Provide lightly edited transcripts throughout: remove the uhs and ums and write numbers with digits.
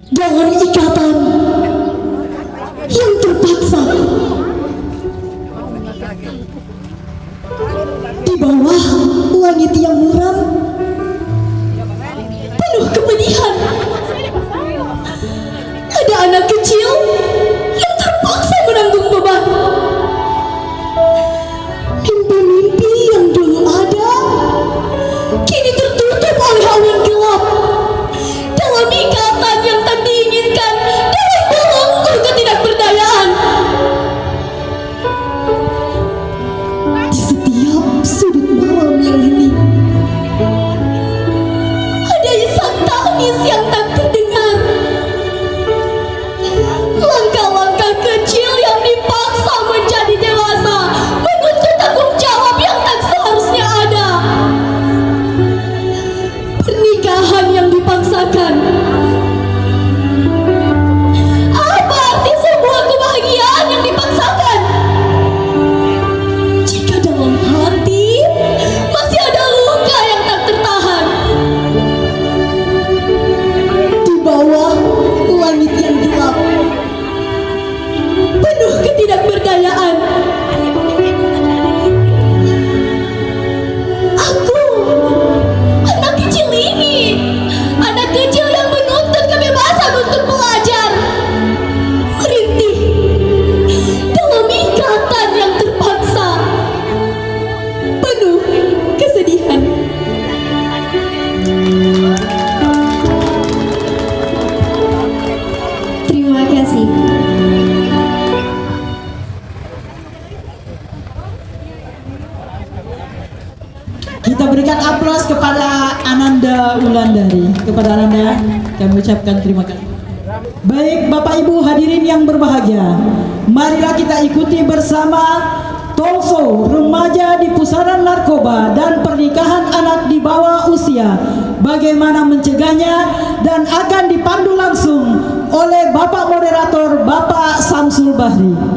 dengan ikatan yang terpaksa di bawah langit yang muram penuh kepedihan. Ada anak kecil yang terpaksa menanggung beban. Mimpi-mimpi yang dulu ada kini tertutup oleh awan gelap dalam ikatan yang tak diinginkan, dalam belenggu ketidakberdayaan. Di setiap sudut malam yang hening ada isak tangis yang tak terdengar. Langkah-langkah kecil yang dipaksa menjadi dewasa menuntut tanggung jawab yang tak seharusnya ada. Pernikahan yang dipaksakan. Apa arti sebuah kebahagiaan yang dipaksakan? Jika dalam hati masih ada luka yang tak tertahan. Di bawah langit yang gelap penuh ketidakberdayaan, aku, anak kecil ini, anak kecil yang menuntut kebebasan untuk belajar, merintih dalam ikatan yang terpaksa, penuh kesedihan. Terima kasih. Kita berikan aplaus kepada Ananda Wulandari. Kepada Ananda kami ucapkan terima kasih. Baik Bapak Ibu hadirin yang berbahagia, marilah kita ikuti bersama talkshow remaja di pusaran narkoba dan pernikahan anak di bawah usia, bagaimana mencegahnya, dan akan dipandu langsung oleh Bapak Moderator Bapak Samsul Bahri.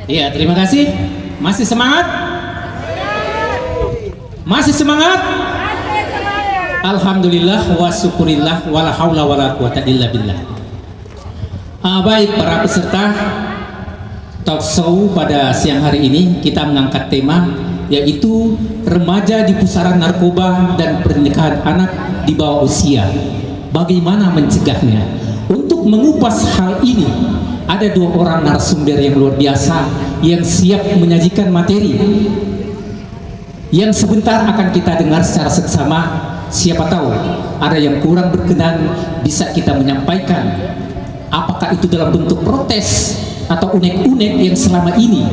Iya, terima kasih. Masih semangat? Masih semangat? Alhamdulillah wa syukurillah wala haula wala quwata illa billah. Baik para peserta talk show pada siang hari ini, kita mengangkat tema yaitu remaja di pusaran narkoba dan pernikahan anak di bawah usia. Bagaimana mencegahnya? Untuk mengupas hal ini, ada dua orang narasumber yang luar biasa yang siap menyajikan materi yang sebentar akan kita dengar secara seksama. Siapa tahu ada yang kurang berkenan, bisa kita menyampaikan, apakah itu dalam bentuk protes atau unek-unek yang selama ini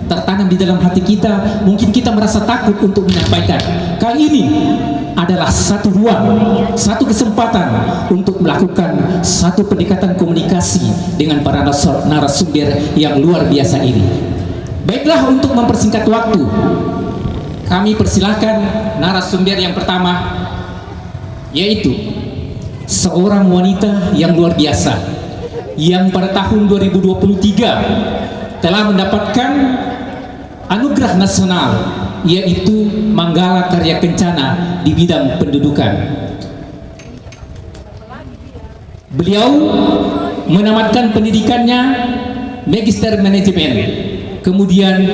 tertanam di dalam hati kita. Mungkin kita merasa takut untuk menyampaikan. Kali ini adalah satu ruang, satu kesempatan untuk melakukan satu pendekatan komunikasi dengan para narasumber yang luar biasa ini. Baiklah, untuk mempersingkat waktu, kami persilahkan narasumber yang pertama, yaitu seorang wanita yang luar biasa yang pada tahun 2023 telah mendapatkan anugerah nasional, yaitu Manggala Karya Kencana di bidang pendudukan. Beliau menamatkan pendidikannya Magister Manajemen, kemudian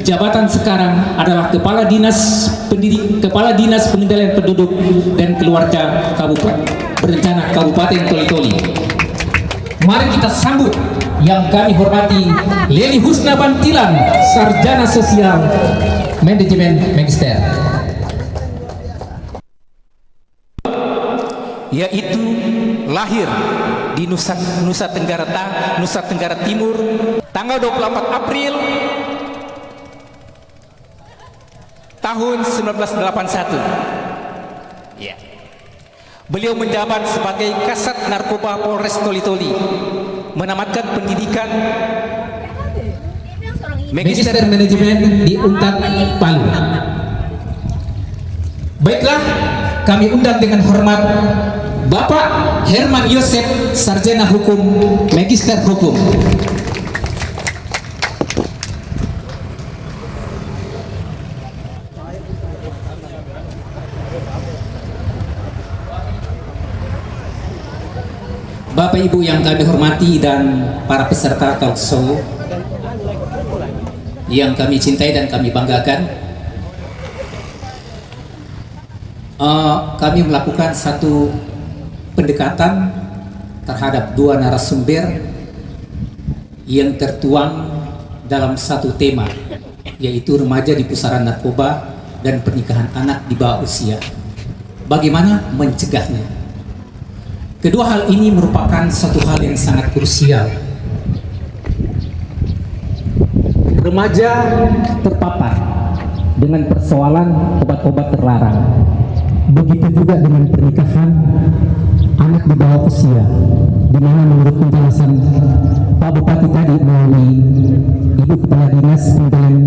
jabatan sekarang adalah Kepala Dinas Pengendalian Penduduk dan Keluarga Berencana Kabupaten Toli-Toli. Mari kita sambut yang kami hormati Leli Husna Bantilan, Sarjana Sosial Manajemen Magister, yaitu lahir di Nusa Tenggara Timur tanggal 24 April tahun 1981. Ya. Beliau menjabat sebagai Kasat Narkoba Polres Toli-Toli, menamatkan pendidikan Magister Manajemen di Unpad Palu. Baiklah, kami undang dengan hormat Bapak Herman Yosef, Sarjana Hukum, Magister Hukum. Bapak Ibu yang kami hormati dan para peserta talk show yang kami cintai dan kami banggakan, kami melakukan satu pendekatan terhadap dua narasumber yang tertuang dalam satu tema, yaitu remaja di pusaran narkoba dan pernikahan anak di bawah usia. Bagaimana mencegahnya? Kedua hal ini merupakan satu hal yang sangat krusial. Remaja terpapar dengan persoalan obat-obat terlarang. Begitu juga dengan pernikahan anak di bawah usia, di mana menurut penjelasan Pak Bupati tadi melalui Ibu Kepala Dinas Kementerian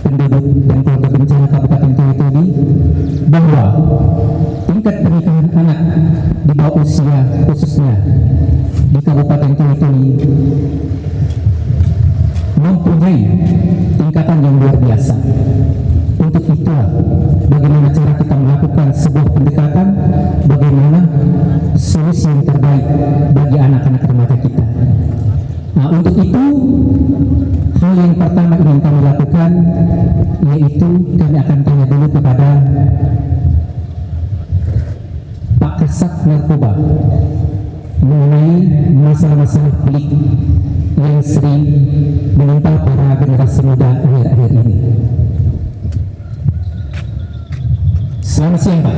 Penduduk dan Keluarga Berencana Kabupaten Toli, bahwa tingkat pernikahan anak di bawah usia khususnya di Kabupaten Toli mempunyai tingkatan yang luar biasa. Untuk itulah bagaimana cara kita melakukan sebuah pendekatan, bagaimana solusi yang terbaik bagi anak-anak remaja kita. Nah, untuk itu hal yang pertama yang kami lakukan yaitu kami akan tanya dulu kepada Pak Kasat Narkoba mengenai masalah-masalah pelik yang sering menimpa para generasi muda akhir-akhir ini. Selamat siang, Pak.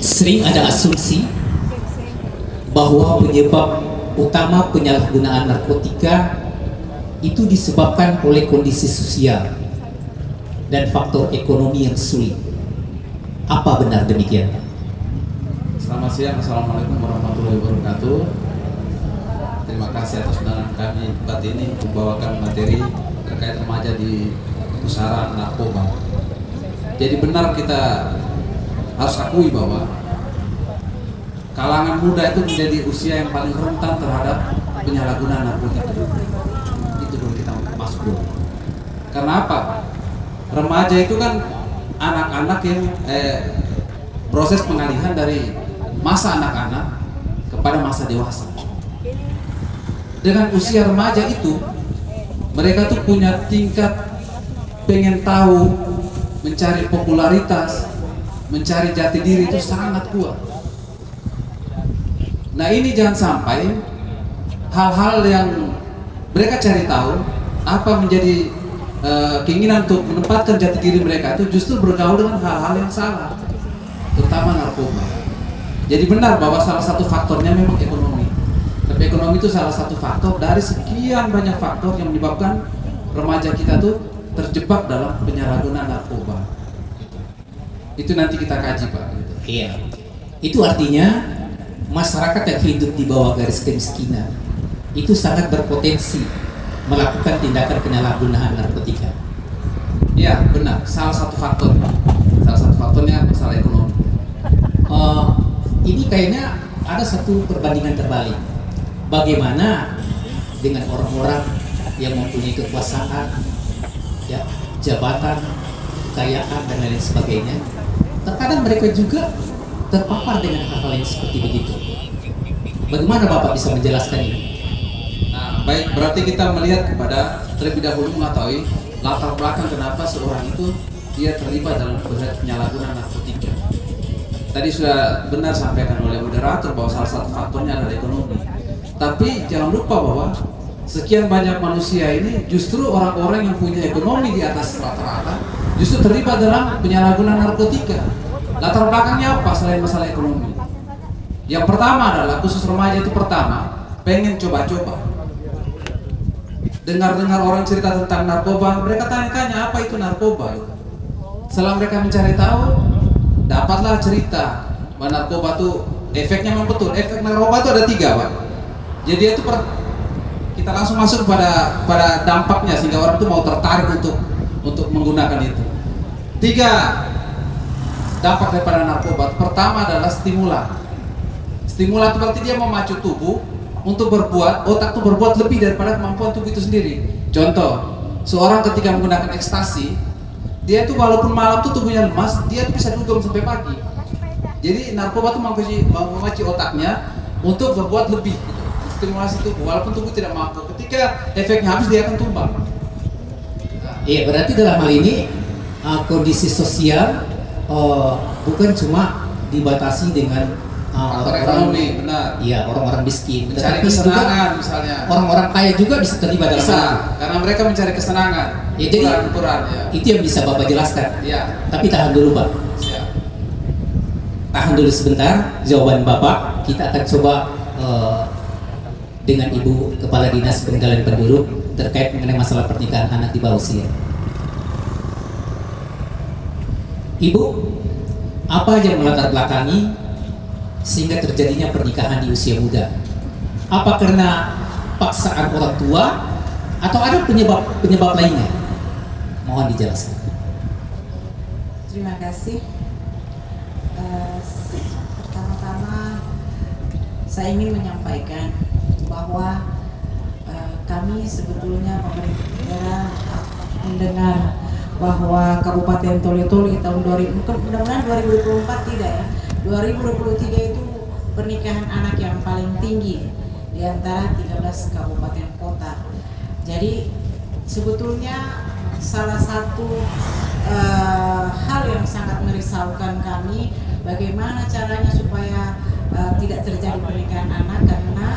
Sering ada asumsi bahwa penyebab utama penyalahgunaan narkotika itu disebabkan oleh kondisi sosial dan faktor ekonomi yang sulit. Apa benar demikian? Selamat siang, Assalamualaikum warahmatullahi wabarakatuh. Terima kasih atas undangan kami tempat ini membawakan materi terkait remaja di pusaran narkoba. Jadi benar kita harus akui bahwa kalangan muda itu menjadi usia yang paling rentan terhadap penyalahgunaan narkotika. Itu dulu kita masuk dulu. Karena apa? Remaja itu kan anak-anak yang proses pengalihan dari masa anak-anak kepada masa dewasa. Dengan usia remaja itu, mereka tuh punya tingkat pengen tahu, mencari popularitas, mencari jati diri itu sangat kuat. Nah, ini jangan sampai hal-hal yang mereka cari tahu, apa menjadi keinginan untuk menempatkan jati diri mereka itu justru bergaul dengan hal-hal yang salah, terutama narkoba. Jadi benar bahwa salah satu faktornya memang ekonomi. Tapi ekonomi itu salah satu faktor dari sekian banyak faktor yang menyebabkan remaja kita tuh terjebak dalam penyalahgunaan narkoba. Itu nanti kita kaji, Pak. Iya. Itu artinya masyarakat yang hidup di bawah garis kemiskinan itu sangat berpotensi melakukan tindakan penyalahgunaan narkotika. Iya, benar. Salah satu faktor. Salah satu faktornya masalah ekonomi. Ini kayaknya ada satu perbandingan terbalik. Bagaimana dengan orang-orang yang mempunyai kekuasaan, ya, jabatan, kekayaan dan lain sebagainya? Terkadang mereka juga terpapar dengan hal-hal yang seperti begitu. Bagaimana Bapak bisa menjelaskan ini? Nah, baik, berarti kita melihat kepada terlebih dahulu mengetahui latar belakang kenapa seorang itu dia terlibat dalam penyalahgunaan narkotika. Tadi sudah benar sampaikan oleh moderator bahwa salah satu faktornya adalah ekonomi. Tapi jangan lupa bahwa sekian banyak manusia ini justru orang-orang yang punya ekonomi di atas rata-rata justru terlibat dalam penyalahgunaan narkotika. Latar belakangnya apa selain masalah ekonomi? Yang pertama adalah khusus remaja itu pertama pengen coba-coba. Dengar-dengar orang cerita tentang narkoba, mereka tanya-tanya apa itu narkoba. Setelah mereka mencari tahu, dapatlah cerita bahwa narkoba itu efeknya memang betul. Efek narkoba itu ada 3, Pak. Jadi itu kita langsung masuk pada dampaknya sehingga orang itu mau tertarik untuk menggunakan itu. 3 dampak daripada narkoba. Pertama adalah stimulan. Stimulan itu berarti dia memacu tubuh untuk berbuat, otak itu berbuat lebih daripada kemampuan tubuh itu sendiri. Contoh, seorang ketika menggunakan ekstasi, dia tuh walaupun malam tuh tubuhnya lemas, dia tuh bisa dugem sampai pagi. Jadi narkoba tuh memacu otaknya untuk berbuat lebih, gitu. Stimulasi tubuh, walaupun tubuh tidak mampu. Ketika efeknya habis dia akan tumbang. Iya, berarti dalam hal ini kondisi sosial bukan cuma dibatasi dengan Faktor orang-orang, ekonomi, benar. iya, orang-orang miskin, Mencari tetapi juga kesenangan misalnya. orang-orang kaya juga bisa terlibat dalam hal Bisa, itu. karena mereka mencari kesenangan. Ya, jadi Ukuran, ya. itu yang bisa Bapak jelaskan. Iya. Tapi tahan dulu, Pak. Siap. Tahan dulu sebentar jawaban Bapak. Kita akan coba dengan Ibu Kepala Dinas Pengendalian Penduduk terkait mengenai masalah pernikahan anak di bawah usia. Ibu, apa yang melatar belakangi sehingga terjadinya pernikahan di usia muda? Apa karena paksaan orang tua atau ada penyebab lainnya? Mohon dijelaskan. Terima kasih. Pertama-tama saya ingin menyampaikan bahwa kami sebetulnya pemerintah daerah mendengar bahwa Kabupaten Toli-Toli tahun 2000, mudah-mudahan 2024 tidak ya, 2023 itu pernikahan anak yang paling tinggi di antara 13 kabupaten kota. Jadi sebetulnya salah satu hal yang sangat merisaukan kami, bagaimana caranya supaya tidak terjadi pernikahan anak, karena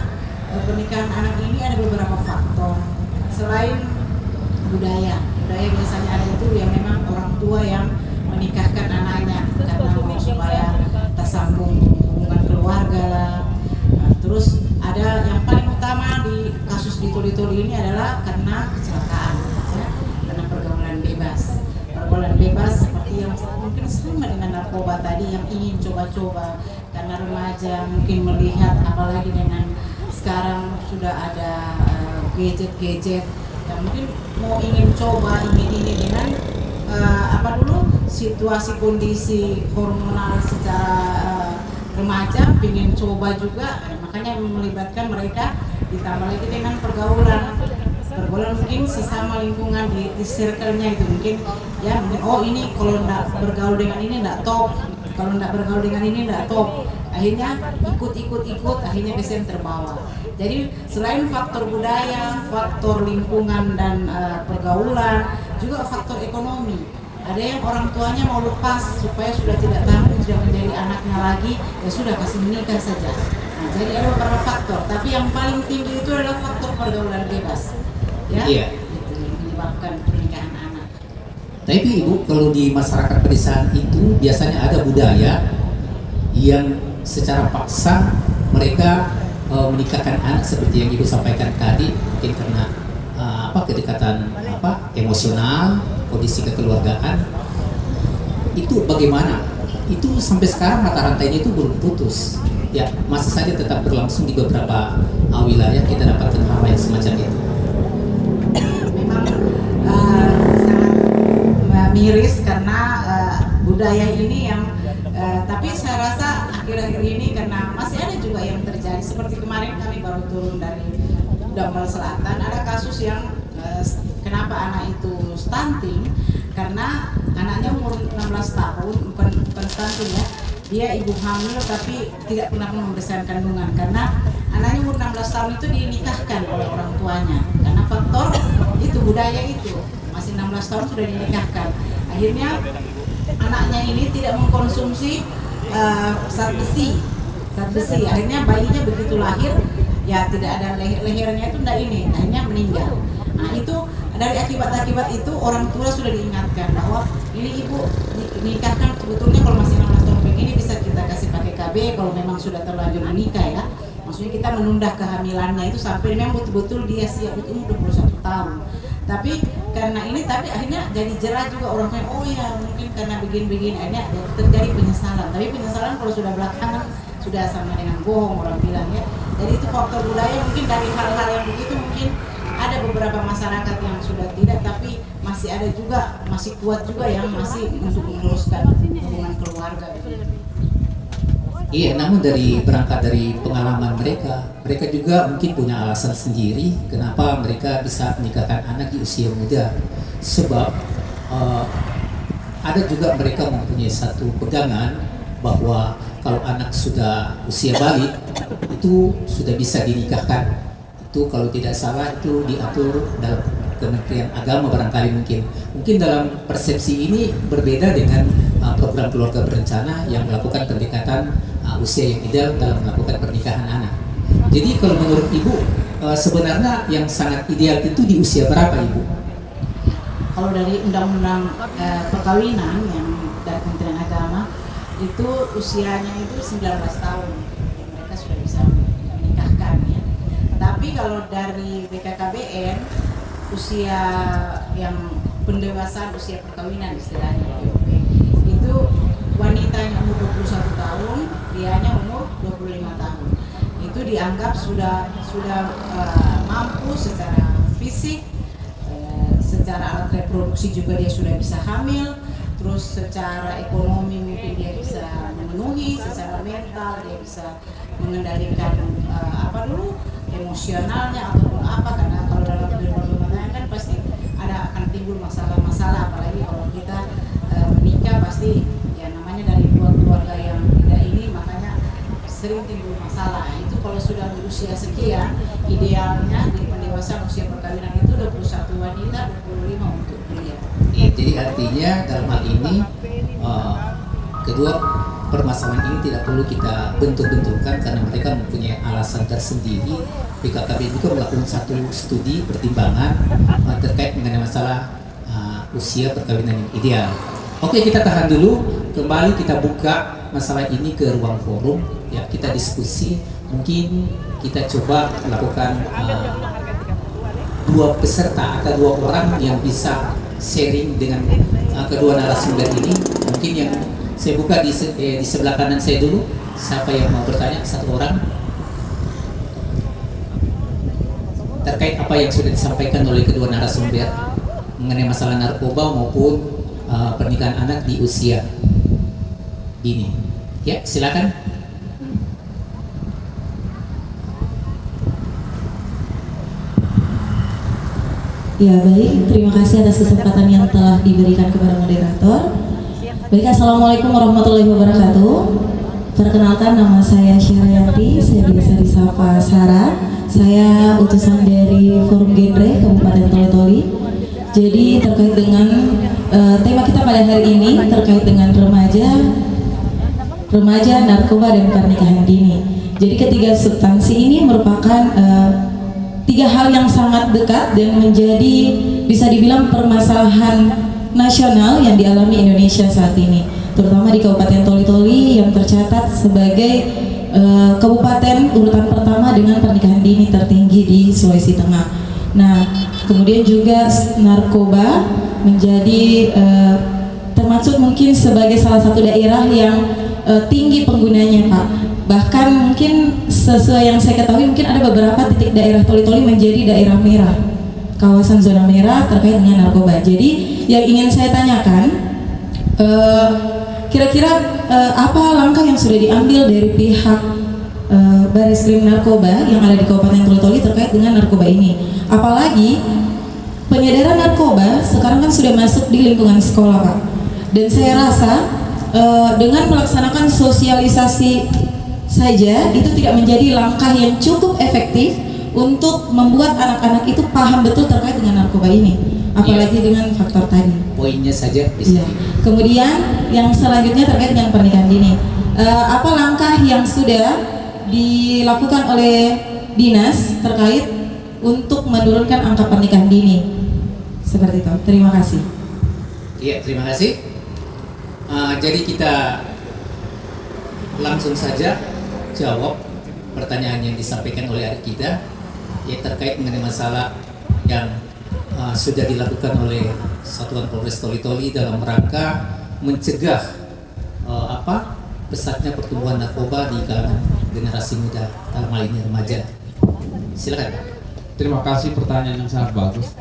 pernikahan anak ini ada beberapa faktor. Selain budaya biasanya ada itu yang memang orang tua yang menikahkan anaknya karena mau supaya tersambung hubungan keluarga lah. Nah, terus ada yang paling utama di kasus di Toli-Toli ini adalah karena kecelakaan, ya, karena pergaulan bebas seperti yang mungkin sama dengan narkoba tadi, yang ingin coba-coba karena remaja mungkin melihat, apalagi dengan sekarang sudah ada gadget yang mungkin mau ingin coba ini dengan situasi kondisi hormonal secara remaja, ingin coba juga, makanya melibatkan mereka, ditambah lagi dengan pergaulan mungkin sesama lingkungan di circle-nya itu mungkin oh ini kalau enggak bergaul dengan ini enggak top, kalau enggak bergaul dengan ini enggak top, akhirnya ikut akhirnya bisa terbawa. Jadi selain faktor budaya, faktor lingkungan dan pergaulan, juga faktor ekonomi. Ada yang orang tuanya mau lepas supaya sudah tidak tahan, sudah menjadi anaknya lagi, ya sudah kasih menikah saja. Nah, jadi ada beberapa faktor, tapi yang paling tinggi itu adalah faktor pergaulan bebas, ya, Iya. itu yang menyebabkan pernikahan anak. Tapi Ibu, kalau di masyarakat pedesaan itu biasanya ada budaya yang secara paksa mereka menikahkan anak seperti yang Ibu sampaikan tadi, mungkin karena kedekatan emosional, kondisi kekeluargaan. Itu bagaimana? Itu sampai sekarang mata rantainya itu belum putus. Ya, masih saja tetap berlangsung di beberapa wilayah kita dapatkan hal yang semacam itu. Memang sangat miris karena budaya ini yang tapi saya rasa akhir-akhir ini karena masih ada juga yang terjadi, seperti kemarin kami baru turun dari Dambal Selatan, ada kasus yang kenapa anak itu stunting, karena anaknya umur 16 tahun, bukan stunting ya, dia ibu hamil tapi tidak pernah membesarkan kandungan, karena anaknya umur 16 tahun itu dinikahkan oleh orang tuanya karena faktor itu budaya itu, masih 16 tahun sudah dinikahkan. Akhirnya anaknya ini tidak mengkonsumsi zat besi, akhirnya bayinya begitu lahir ya tidak ada lehernya itu tidak ini, akhirnya meninggal. Nah itu dari akibat itu orang tua sudah diingatkan bahwa ini ibu dinikahkan sebetulnya kalau masih 16 tahun begini bisa kita kasih pakai KB kalau memang sudah terlanjur menikah ya. Maksudnya kita menunda kehamilannya itu sampai memang betul-betul dia siap itu umur 21 tahun. Tapi karena ini, tapi akhirnya jadi jerah juga orangnya, oh ya mungkin karena begini-begini, akhirnya terjadi penyesalan. Tapi penyesalan kalau sudah belakangan sudah sama dengan bohong orang bilang ya. Jadi itu faktor budaya, mungkin dari hal-hal yang begitu mungkin ada beberapa masyarakat yang sudah tidak, tapi masih ada juga, masih kuat juga yang masih untuk meneruskan hubungan keluarga. Iya, namun berangkat dari pengalaman mereka juga mungkin punya alasan sendiri kenapa mereka bisa menikahkan anak di usia muda. Sebab ada juga mereka mempunyai satu pegangan bahwa kalau anak sudah usia balik itu sudah bisa dinikahkan. Itu kalau tidak salah itu diatur dalam Kementerian Agama barangkali mungkin dalam persepsi ini berbeda dengan program keluarga berencana yang melakukan pendekatan usia yang ideal dalam melakukan pernikahan anak. Jadi kalau menurut Ibu sebenarnya yang sangat ideal itu di usia berapa Ibu? Kalau dari undang-undang perkawinan yang dari Kementerian Agama itu usianya itu 19 tahun mereka sudah bisa menikahkan ya. Tapi kalau dari BKKBN usia yang pendewasaan usia perkawinan istilahnya PUP, itu wanitanya umur 21 tahun, prianya umur 25 tahun. Itu dianggap sudah mampu secara fisik, secara alat reproduksi juga dia sudah bisa hamil, terus secara ekonomi mungkin dia bisa memenuhi, secara mental dia bisa mengendalikan emosionalnya ataupun apa, karena kalau dalam kehidupan rumah tangga kan pasti akan timbul masalah-masalah, apalagi kalau kita menikah pasti ya namanya dari dua keluarga yang tidak ini, makanya sering timbul masalah. Itu kalau sudah berusia sekian, idealnya di pendewasaan usia perkawinan itu 21 wanita, 25 untuk pria. Jadi artinya dalam hal ini kedua permasalahan ini tidak perlu kita bentur-benturkan karena mereka mempunyai alasan tersendiri. BKKBN juga melakukan satu studi pertimbangan terkait mengenai masalah usia perkawinan yang ideal. Oke, kita tahan dulu, kembali kita buka masalah ini ke ruang forum ya, kita diskusi. Mungkin kita coba melakukan dua peserta atau dua orang yang bisa sharing dengan kedua narasumber ini. Mungkin yang saya buka di sebelah kanan saya dulu. Siapa yang mau bertanya? Satu orang terkait apa yang sudah disampaikan oleh kedua narasumber mengenai masalah narkoba maupun pernikahan anak di usia dini. Ya, silakan. Ya baik, terima kasih atas kesempatan yang telah diberikan kepada moderator. Baik, Assalamualaikum warahmatullahi wabarakatuh. Perkenalkan, nama saya Syahriyanti, saya biasa disapa Sarah. Saya utusan dari Forum Genre Kabupaten Toli-Toli. Jadi terkait dengan tema kita pada hari ini terkait dengan remaja, narkoba dan pernikahan dini. Jadi ketiga substansi ini merupakan tiga hal yang sangat dekat dan menjadi bisa dibilang permasalahan nasional yang dialami Indonesia saat ini, terutama di Kabupaten Toli-Toli yang tercatat sebagai kabupaten urutan pertama dengan pernikahan dini tertinggi di Sulawesi Tengah. Nah, kemudian juga narkoba menjadi termasuk mungkin sebagai salah satu daerah yang tinggi penggunanya, Pak. Bahkan mungkin sesuai yang saya ketahui mungkin ada beberapa titik daerah Toli-Toli menjadi daerah merah, kawasan zona merah terkait dengan narkoba. Jadi yang ingin saya tanyakan, kira-kira apa langkah yang sudah diambil dari pihak Bareskrim Narkoba yang ada di Kabupaten Toli-Toli terkait dengan narkoba ini? Apalagi penyedaran narkoba sekarang kan sudah masuk di lingkungan sekolah, Pak. Dan saya rasa dengan melaksanakan sosialisasi saja itu tidak menjadi langkah yang cukup efektif untuk membuat anak-anak itu paham betul terkait dengan narkoba ini, apalagi dengan faktor tadi. Poinnya saja bisa. Ya. Kemudian yang selanjutnya terkait dengan pernikahan dini, apa langkah yang sudah dilakukan oleh dinas terkait untuk menurunkan angka pernikahan dini? Seperti itu. Terima kasih. Iya, terima kasih. Jadi kita langsung saja jawab pertanyaan yang disampaikan oleh adik kita, ya terkait mengenai masalah yang sudah dilakukan oleh Satuan Polres Toli-Toli dalam rangka mencegah pesatnya pertumbuhan narkoba di kalangan generasi muda, dalam hal ini remaja. Silakan, Pak. Terima kasih, pertanyaan yang sangat bagus.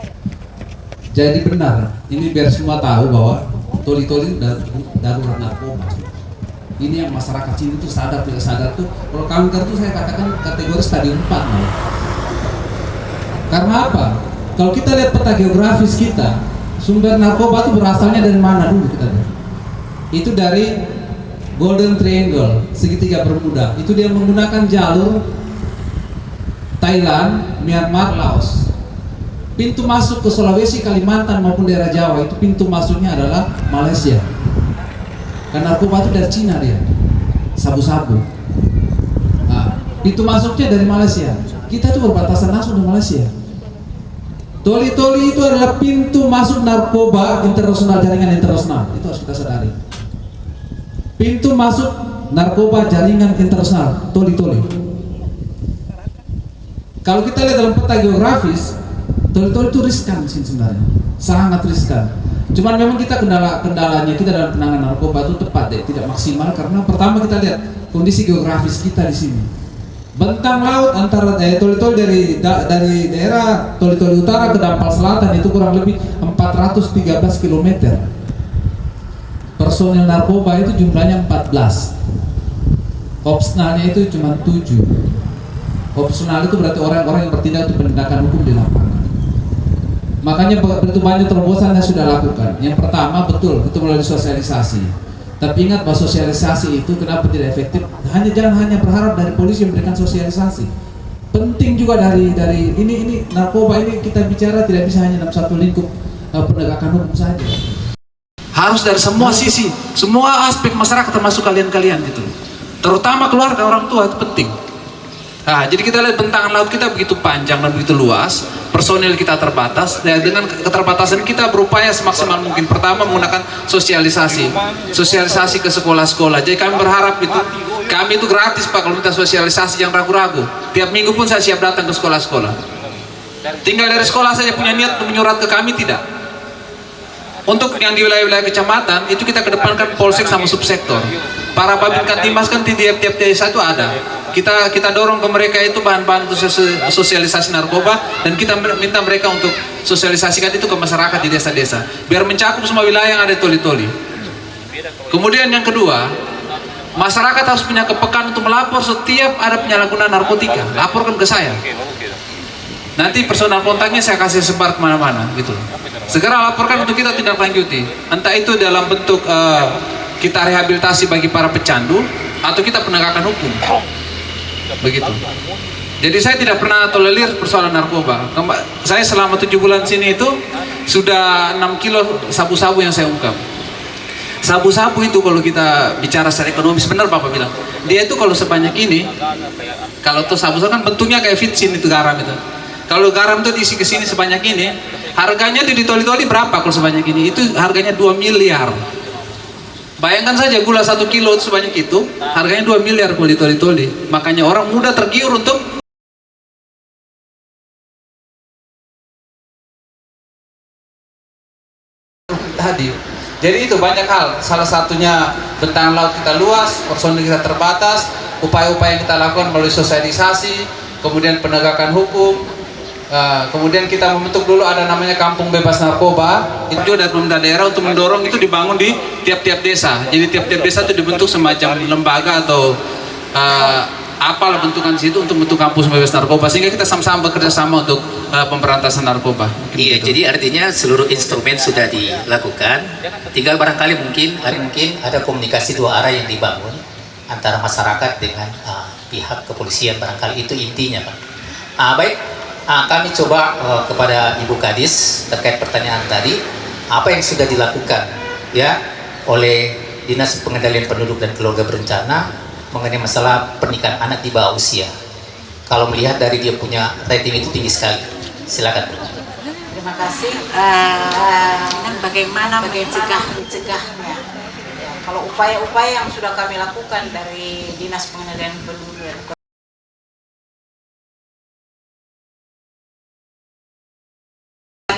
Jadi benar, ini biar semua tahu bahwa Toli-Toli darurat narkoba. Ini yang masyarakat sini tuh sadar tidak sadar tuh, kalau kanker tuh saya katakan kategori stadium 4 malah. Karena apa? Kalau kita lihat peta geografis kita, sumber narkoba itu berasalnya dari mana dulu kita lihat. itu dari Golden Triangle, segitiga Bermuda. Itu dia menggunakan jalur Thailand, Myanmar, Laos. Pintu masuk ke Sulawesi, Kalimantan maupun daerah Jawa itu pintu masuknya adalah Malaysia. Karena narkoba itu dari Cina dia, sabu-sabu. Nah, pintu masuknya dari Malaysia. Kita itu berbatasan langsung dengan Malaysia. Toli-toli itu adalah pintu masuk narkoba internasional, jaringan internasional. Itu harus kita sadari. Pintu masuk narkoba jaringan internasional, toli-toli. Kalau kita lihat dalam peta geografis, toli-toli itu riskan sih sebenarnya, sangat riskan. Cuman memang kita kendalanya kita dalam penanganan narkoba itu tepat deh, tidak maksimal karena pertama kita lihat kondisi geografis kita di sini. Bentang laut antara toli-toli dari daerah toli-toli utara ke Dampal Selatan itu kurang lebih 413 km. Personil narkoba itu jumlahnya 14. Opsionalnya itu cuma 7. Opsional itu berarti orang-orang yang bertindak untuk penegakan hukum di lapangan. Makanya begitu banyak terobosan yang sudah lakukan. Yang pertama betul itu melalui sosialisasi. Tapi ingat bahwa sosialisasi itu kenapa tidak efektif? Jangan hanya berharap dari polisi memberikan sosialisasi. Penting juga dari ini narkoba ini kita bicara tidak bisa hanya dalam satu lingkup penegakan hukum saja. Harus dari semua sisi, semua aspek masyarakat termasuk kalian-kalian gitu. Terutama keluarga, orang tua itu penting. Nah, jadi kita lihat bentangan laut kita begitu panjang dan begitu luas, personil kita terbatas. Dan dengan keterbatasan kita berupaya semaksimal mungkin. Pertama menggunakan sosialisasi ke sekolah-sekolah. Jadi kami berharap kami itu gratis Pak kalau minta sosialisasi, jangan ragu-ragu. Tiap minggu pun saya siap datang ke sekolah-sekolah. Tinggal dari sekolah saja punya niat untuk menyurat ke kami tidak. Untuk yang di wilayah-wilayah kecamatan itu kita kedepankan polsek sama subsektor. Para babin Katimas kan di tiap-tiap desa itu ada. Kita dorong ke mereka itu bahan-bahan untuk sosialisasi narkoba dan kita minta mereka untuk sosialisasikan itu ke masyarakat di desa-desa biar mencakup semua wilayah yang ada toli-toli. Kemudian yang kedua, masyarakat harus punya kepekaan untuk melapor setiap ada penyalahgunaan narkotika. Laporkan ke saya. Nanti personal kontaknya saya kasih sebar kemana-mana gitu. Segera laporkan untuk kita tindak lanjuti. Entah itu dalam bentuk kita rehabilitasi bagi para pecandu atau kita penegakan hukum. Begitu. Jadi saya tidak pernah tolerir persoalan narkoba. Saya selama 7 bulan sini itu sudah 6 kilo sabu-sabu yang saya ungkap. Sabu-sabu itu kalau kita bicara secara ekonomis, benar Bapak bilang, dia itu kalau sebanyak ini, kalau tuh sabu-sabu kan bentuknya kayak vitsin itu garam itu. Kalau garam itu diisi ke sini sebanyak ini, harganya itu di toli-toli berapa kalau sebanyak ini? Itu harganya 2 miliar. Bayangkan saja gula 1 kilo itu sebanyak itu, harganya 2 miliar kalau di toli-toli. Makanya orang muda tergiur untuk hadir. Jadi itu banyak hal. Salah satunya bentangan laut kita luas, personil kita terbatas, upaya-upaya yang kita lakukan melalui sosialisasi, kemudian penegakan hukum. Kemudian kita membentuk dulu ada namanya kampung bebas narkoba. Itu juga dari pemerintah daerah untuk mendorong itu dibangun di tiap-tiap desa. Jadi tiap-tiap desa itu dibentuk semacam lembaga atau apalah bentukan situ untuk bentuk kampus bebas narkoba sehingga kita sama-sama bekerja sama untuk pemberantasan narkoba. Iya, jadi artinya seluruh instrumen sudah dilakukan. Tinggal barangkali mungkin ada komunikasi dua arah yang dibangun antara masyarakat dengan pihak kepolisian, barangkali itu intinya, Pak. Baik. Kami coba kepada Ibu Kadis terkait pertanyaan tadi, apa yang sudah dilakukan ya oleh Dinas Pengendalian Penduduk dan Keluarga Berencana mengenai masalah pernikahan anak di bawah usia. Kalau melihat dari dia punya rating itu tinggi sekali. Silakan, Bu. Terima kasih. Bagaimana mencegahnya? Ya, kalau upaya-upaya yang sudah kami lakukan dari Dinas Pengendalian Penduduk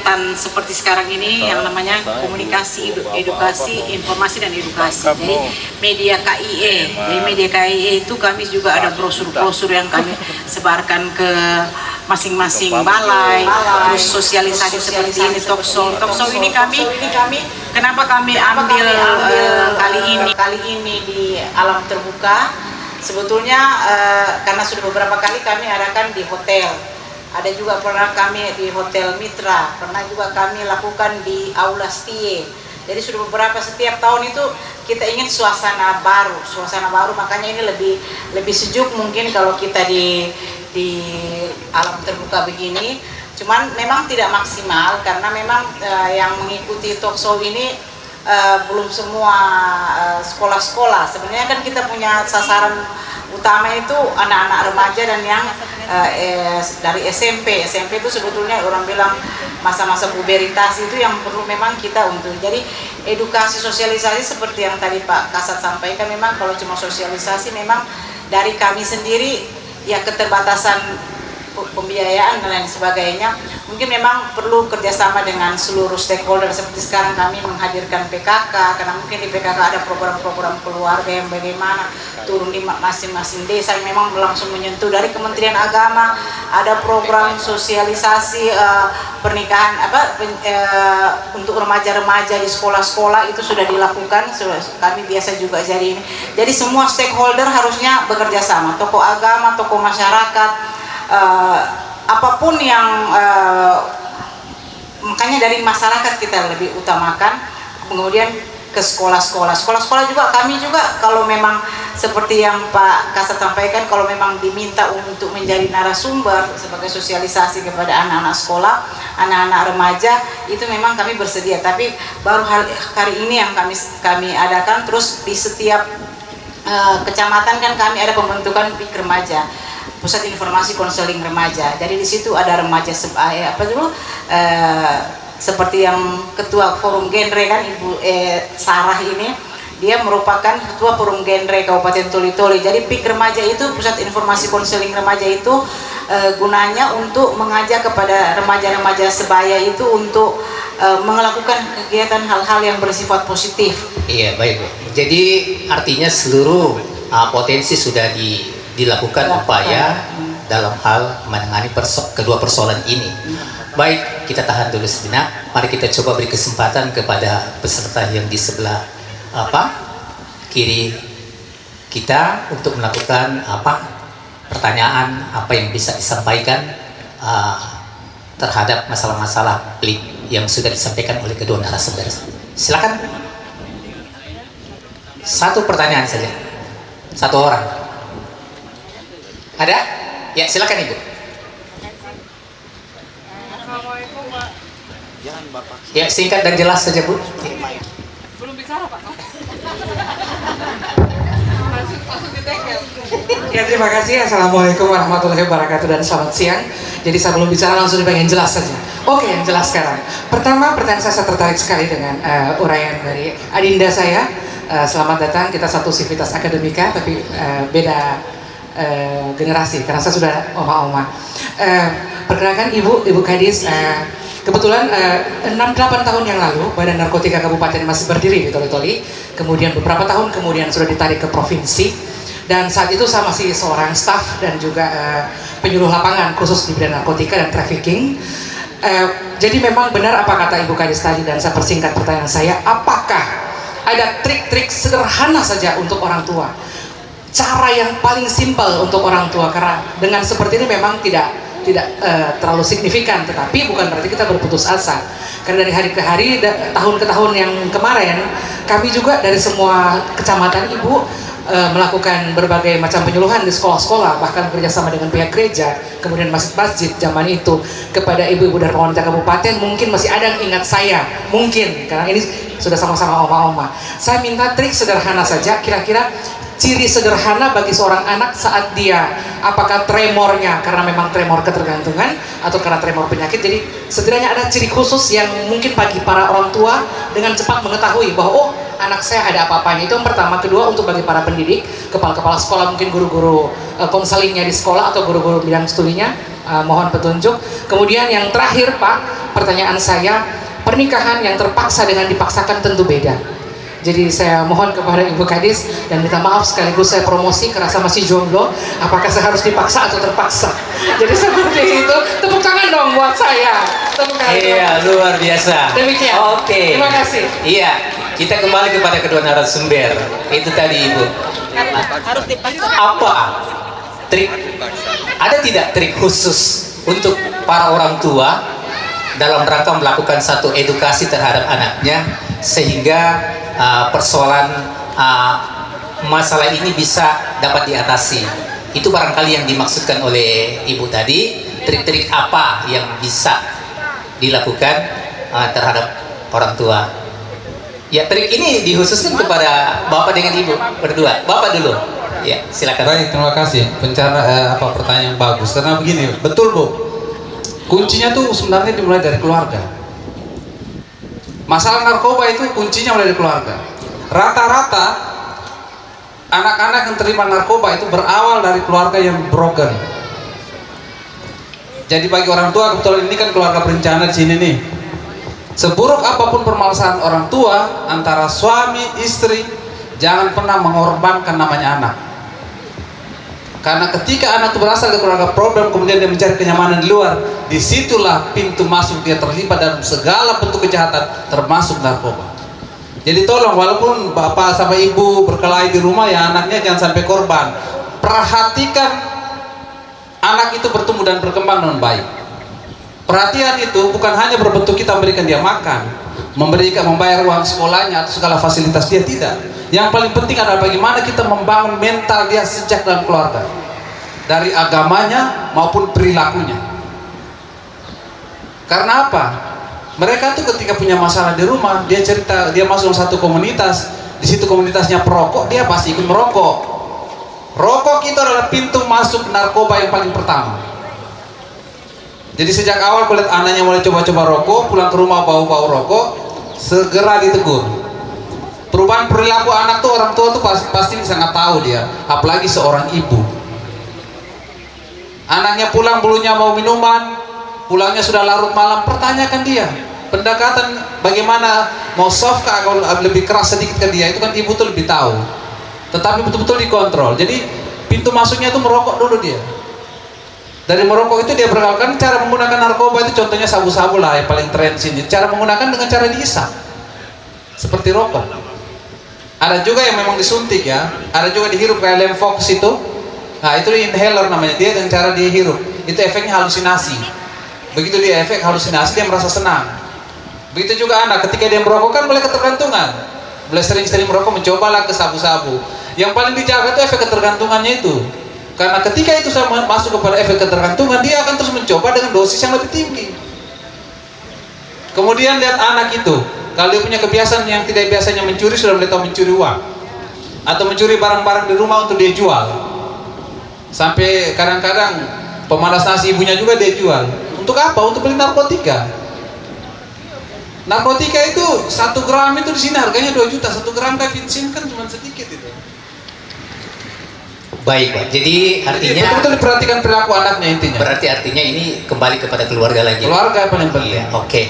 dan seperti sekarang ini yang namanya komunikasi, edukasi, informasi dan edukasi. Jadi media KIE, dari media KIE itu kami juga ada brosur-brosur yang kami sebarkan ke masing-masing balai, terus sosialisasi seperti ini, talk show ini kami kenapa kami ambil kali ini di alam terbuka? Sebetulnya karena sudah beberapa kali kami adakan di hotel. Ada juga pernah kami di Hotel Mitra, pernah juga kami lakukan di Aula Stie. Jadi sudah beberapa, setiap tahun itu kita ingin suasana baru, makanya ini lebih sejuk mungkin kalau kita di alam terbuka begini. Cuman memang tidak maksimal karena memang yang mengikuti talk show ini belum semua sekolah-sekolah. Sebenarnya kan kita punya sasaran utama itu anak-anak remaja dan yang dari SMP itu sebetulnya orang bilang masa-masa puberitas itu yang perlu memang kita untuk. Jadi edukasi sosialisasi seperti yang tadi Pak Kasat sampaikan, memang kalau cuma sosialisasi memang dari kami sendiri ya keterbatasan pembiayaan dan lain sebagainya, mungkin memang perlu kerjasama dengan seluruh stakeholder. Seperti sekarang kami menghadirkan PKK, karena mungkin di PKK ada program-program keluarga yang bagaimana turun di masing-masing desa yang memang langsung menyentuh. Dari Kementerian Agama ada program sosialisasi pernikahan untuk remaja-remaja di sekolah-sekolah, itu sudah dilakukan. Kami biasa juga jadi semua stakeholder harusnya bekerja sama, tokoh agama, tokoh masyarakat, apapun yang makanya dari masyarakat kita lebih utamakan, kemudian ke sekolah-sekolah juga. Kami juga kalau memang seperti yang Pak Kasat sampaikan, kalau memang diminta untuk menjadi narasumber sebagai sosialisasi kepada anak-anak sekolah, anak-anak remaja, itu memang kami bersedia. Tapi baru hari ini yang kami adakan. Terus di setiap kecamatan kan kami ada pembentukan PIK remaja, Pusat Informasi Konseling Remaja. Jadi di situ ada remaja seperti yang ketua forum genre kan Ibu Sarah ini, dia merupakan ketua forum genre Kabupaten Toli-Toli. Jadi PIK remaja itu, Pusat Informasi Konseling Remaja itu gunanya untuk mengajak kepada remaja-remaja sebaya itu untuk melakukan kegiatan hal-hal yang bersifat positif. Iya, baik Bu. Jadi artinya seluruh potensi sudah dilakukan upaya dalam hal menangani kedua persoalan ini. Baik, kita tahan dulu sejenak. Mari kita coba beri kesempatan kepada peserta yang di sebelah kiri kita untuk melakukan pertanyaan apa yang bisa disampaikan terhadap masalah-masalah pelik yang sudah disampaikan oleh kedua narasumber. Silakan. Satu pertanyaan saja, satu orang. Ada? Ya, silakan Ibu. Assalamualaikum Pak. Ya, singkat dan jelas saja Bu. Belum bicara Pak. Langsung ditekel. Ya, terima kasih. Assalamualaikum warahmatullahi wabarakatuh dan selamat siang. Jadi saya belum bicara, langsung dipengen jelas saja. Oke, yang jelas sekarang. Pertama, pertanyaan saya tertarik sekali dengan uraian dari adinda saya. Selamat datang, kita satu sivitas akademika tapi beda generasi, karena saya sudah oma-oma. Perkenalkan Ibu Kadis, kebetulan 6-8 tahun yang lalu Badan Narkotika Kabupaten masih berdiri di Toli-Toli, kemudian beberapa tahun kemudian sudah ditarik ke provinsi, dan saat itu saya masih seorang staf dan juga penyuluh lapangan khusus di bidang narkotika dan trafficking. Jadi memang benar apa kata Ibu Kadis tadi, dan saya persingkat pertanyaan saya, apakah ada trik-trik sederhana saja untuk orang tua, cara yang paling simpel untuk orang tua, karena dengan seperti ini memang tidak terlalu signifikan, tetapi bukan berarti kita berputus asa, karena dari hari ke hari, tahun ke tahun yang kemarin, kami juga dari semua kecamatan Ibu melakukan berbagai macam penyuluhan di sekolah-sekolah, bahkan kerjasama dengan pihak gereja, kemudian masjid-masjid zaman itu, kepada ibu-ibu dan wanita kabupaten. Mungkin masih ada yang ingat saya, mungkin, karena ini sudah sama-sama oma-oma. Saya minta trik sederhana saja, kira-kira ciri sederhana bagi seorang anak saat dia, apakah tremornya karena memang tremor ketergantungan atau karena tremor penyakit. Jadi setidaknya ada ciri khusus yang mungkin bagi para orang tua dengan cepat mengetahui bahwa oh, anak saya ada apa-apanya. Itu yang pertama. Kedua, untuk bagi para pendidik, kepala-kepala sekolah, mungkin guru-guru konselingnya di sekolah atau guru-guru bidang studinya, mohon petunjuk. Kemudian yang terakhir Pak, pertanyaan saya, pernikahan yang terpaksa dengan dipaksakan tentu beda. Jadi saya mohon kepada Ibu Kadis, dan minta maaf sekaligus saya promosi karena saya masih jomblo, apakah saya harus dipaksa atau terpaksa. Jadi seperti itu. Tepuk tangan dong buat saya. Tepuk tangan. Iya, luar biasa. Demikian. Oke. Terima kasih. Iya, kita kembali kepada kedua narasumber. Itu tadi Ibu. Harus dipaksa. Apa trik? Ada tidak trik khusus untuk para orang tua dalam rangka melakukan satu edukasi terhadap anaknya, sehingga persoalan masalah ini bisa dapat diatasi. Itu barangkali yang dimaksudkan oleh Ibu tadi. Trik-trik apa yang bisa dilakukan terhadap orang tua? Ya, trik ini dikhususkan kepada Bapak dengan Ibu berdua. Bapak dulu. Ya, silakan. Baik, terima kasih. Pertanyaan yang bagus. Karena begini, betul Bu. Kuncinya tuh sebenarnya dimulai dari keluarga. Masalah narkoba itu kuncinya mulai dari keluarga. Rata-rata anak-anak yang terima narkoba itu berawal dari keluarga yang broken. Jadi bagi orang tua, kebetulan ini kan keluarga berencana di sini nih. Seburuk apapun permasalahan orang tua antara suami istri, jangan pernah mengorbankan namanya anak. Karena ketika anak itu berasal dari keluarga problem, kemudian dia mencari kenyamanan di luar, disitulah pintu masuk dia terlibat dalam segala bentuk kejahatan, termasuk narkoba. Jadi tolong, walaupun bapak sama ibu berkelahi di rumah, ya anaknya jangan sampai korban. Perhatikan anak itu bertumbuh dan berkembang dengan baik. Perhatian itu bukan hanya berbentuk kita memberikan dia makan, membayar uang sekolahnya atau segala fasilitas dia, tidak. Yang paling penting adalah bagaimana kita membangun mental dia sejak dalam keluarga, dari agamanya maupun perilakunya. Karena apa? Mereka tuh ketika punya masalah di rumah, dia cerita, dia masuk satu komunitas, di situ komunitasnya perokok, dia pasti ikut merokok. Rokok itu adalah pintu masuk narkoba yang paling pertama. Jadi sejak awal kulihat anaknya mulai coba-coba rokok, pulang ke rumah bau-bau rokok, segera ditegur. Perubahan perilaku anak tuh orang tua tuh pasti sangat tahu dia, apalagi seorang ibu. Anaknya pulang bulunya mau minuman, pulangnya sudah larut malam, pertanyakan dia. Pendekatan bagaimana, mau soft kah atau lebih keras sedikit ke dia, itu kan ibu tuh lebih tahu. Tetapi betul-betul dikontrol. Jadi pintu masuknya itu merokok dulu dia. Dari merokok itu dia berlakukan cara menggunakan narkoba itu, contohnya sabu-sabu lah yang paling tren sini. Cara menggunakan dengan cara dihisap, seperti rokok. Ada juga yang memang disuntik ya. Ada juga dihirup kayak Lemfox itu. Nah itu inhaler namanya. Dia dengan cara dihirup. Itu efeknya halusinasi. Begitu dia efek halusinasi, dia merasa senang. Begitu juga anak ketika dia merokok kan mulai ketergantungan. Mulai sering-sering merokok, mencobalah ke sabu-sabu. Yang paling dijaga itu efek ketergantungannya itu. Karena ketika itu saya masuk kepada efek ketergantungan, dia akan terus mencoba dengan dosis yang lebih tinggi. Kemudian lihat anak itu, kalau dia punya kebiasaan yang tidak biasanya mencuri, sudah mulai tahu mencuri uang atau mencuri barang-barang di rumah untuk dia jual. Sampai kadang-kadang pemanas nasi ibunya juga dia jual. Untuk apa? Untuk beli narkotika. Narkotika itu 1 gram itu di sini harganya 2 juta. 1 gram kayak vinsin kan cuma sedikit itu. Baik, Pak. Jadi artinya betul-betul diperhatikan perilaku anaknya intinya. Berarti artinya ini kembali kepada keluarga lagi. Keluarga yang paling penting. Iya, oke.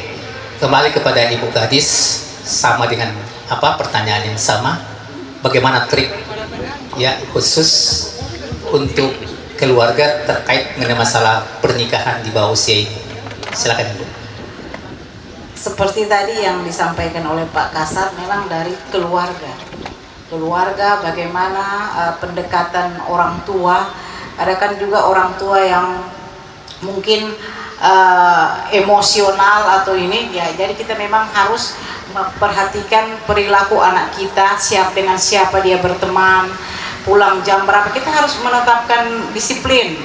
Kembali kepada Ibu Gadis, sama dengan pertanyaan yang sama. Bagaimana trik ya khusus untuk keluarga terkait dengan masalah pernikahan di bawah usia ini? Silakan Ibu. Seperti tadi yang disampaikan oleh Pak Kasat, memang dari keluarga. Keluarga bagaimana pendekatan orang tua. Ada kan juga orang tua yang mungkin emosional atau ini ya, jadi kita memang harus memperhatikan perilaku anak kita, dengan siapa dia berteman, pulang jam berapa. Kita harus menetapkan disiplin.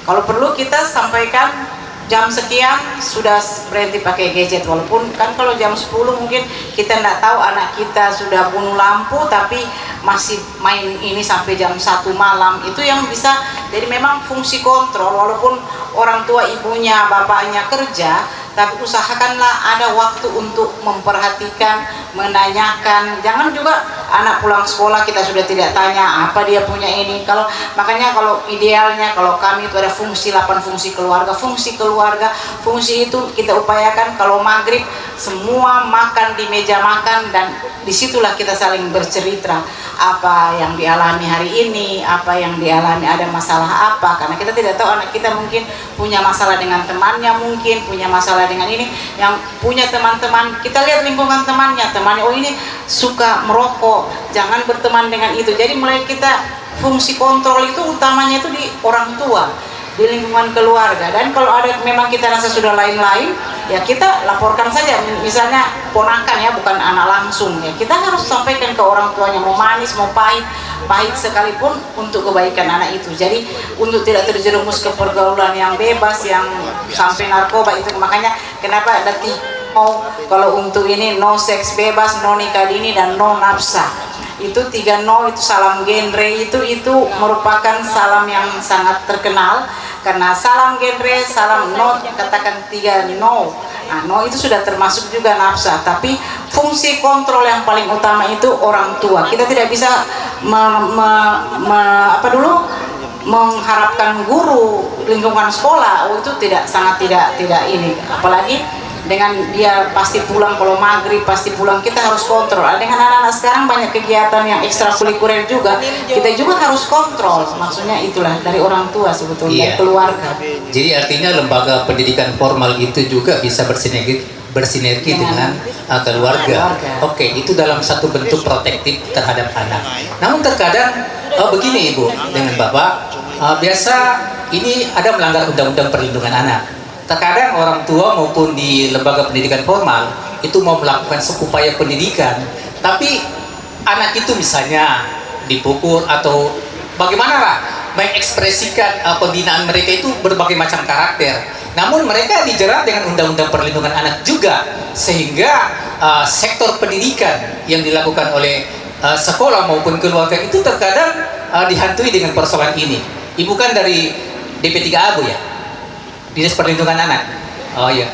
Kalau perlu kita sampaikan jam sekian sudah berhenti pakai gadget, walaupun kan kalau jam 10 mungkin kita tidak tahu anak kita sudah bunuh lampu tapi masih main ini sampai jam 1 malam. Itu yang bisa, jadi memang fungsi kontrol, walaupun orang tua ibunya bapaknya kerja, tapi usahakanlah ada waktu untuk memperhatikan, menanyakan. Jangan juga anak pulang sekolah kita sudah tidak tanya apa dia punya ini. Makanya kalau idealnya, kalau kami itu ada fungsi 8 fungsi keluarga. Fungsi itu kita upayakan kalau maghrib semua makan di meja makan, dan disitulah kita saling bercerita apa yang dialami hari ini, apa yang dialami, ada masalah apa, karena kita tidak tahu anak kita mungkin punya masalah dengan temannya, mungkin punya masalah dengan ini, yang punya teman-teman, kita lihat lingkungan temannya, oh ini suka merokok, jangan berteman dengan itu. Jadi mulai kita fungsi kontrol itu utamanya itu di orang tua, di lingkungan keluarga. Dan kalau ada memang kita rasa sudah lain-lain, ya kita laporkan saja. Misalnya ponakan ya, bukan anak langsung ya, kita harus sampaikan ke orang tuanya, mau manis mau pahit sekalipun untuk kebaikan anak itu. Jadi untuk tidak terjerumus ke pergaulan yang bebas, yang sampai narkoba itu. Makanya kenapa ada kalau untuk ini no seks bebas, no nikah dini, dan no nafsa. Itu 3 no, itu salam genre, itu merupakan salam yang sangat terkenal. Karena salam genre, salam no, katakan 3 no. Nah, no itu sudah termasuk juga nafsa. Tapi fungsi kontrol yang paling utama itu orang tua. Kita tidak bisa mengharapkan guru, lingkungan sekolah. Oh, itu sangat tidak ini. Apalagi dengan dia pasti pulang, kalau maghrib pasti pulang, kita harus kontrol. Dengan anak-anak sekarang banyak kegiatan yang ekstrakurikuler juga, kita juga harus kontrol. Maksudnya itulah dari orang tua sebetulnya, dari keluarga. Jadi artinya lembaga pendidikan formal itu juga bisa bersinergi dengan keluarga. Oke, itu dalam satu bentuk protektif terhadap anak. Namun terkadang begini Ibu dengan Bapak, biasa ini ada melanggar undang-undang perlindungan anak. Terkadang orang tua maupun di lembaga pendidikan formal itu mau melakukan upaya pendidikan, tapi anak itu misalnya dipukul atau bagaimana lah mengekspresikan pembinaan mereka itu berbagai macam karakter. Namun mereka dijerat dengan undang-undang perlindungan anak juga, sehingga sektor pendidikan yang dilakukan oleh sekolah maupun keluarga itu terkadang dihantui dengan persoalan ini. Ibu kan dari DP3A Bu ya? Dinas Perlindungan Anak. Oh iya.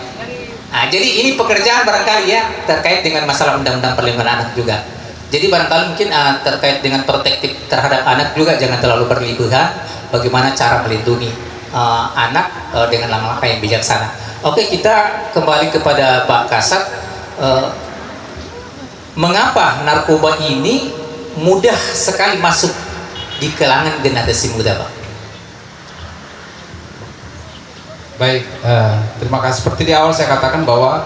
Nah, jadi ini pekerjaan barangkali ya terkait dengan masalah undang-undang perlindungan anak juga. Jadi barangkali mungkin terkait dengan protektif terhadap anak juga jangan terlalu berlebihan. Bagaimana cara melindungi anak dengan langkah yang bijaksana. Oke, kita kembali kepada Pak Kasat. Mengapa narkoba ini mudah sekali masuk di kalangan generasi muda, Pak? Baik, terima kasih. Seperti di awal saya katakan bahwa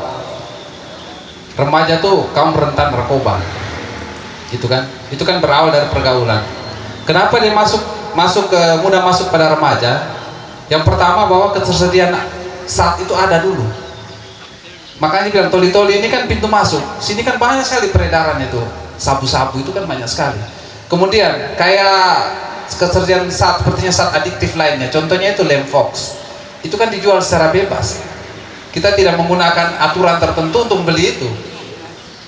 remaja tuh kaum rentan narkoba, gitu kan? Itu kan berawal dari pergaulan. Kenapa dia mudah masuk pada remaja? Yang pertama bahwa ketersediaan saat itu ada dulu. Makanya bilang toli-toli ini kan pintu masuk. Sini kan banyak sekali peredaran itu, sabu-sabu itu kan banyak sekali. Kemudian kayak ketersediaan saat sepertinya saat adiktif lainnya. Contohnya itu Lemfox. Itu kan dijual secara bebas. Kita tidak menggunakan aturan tertentu untuk membeli itu.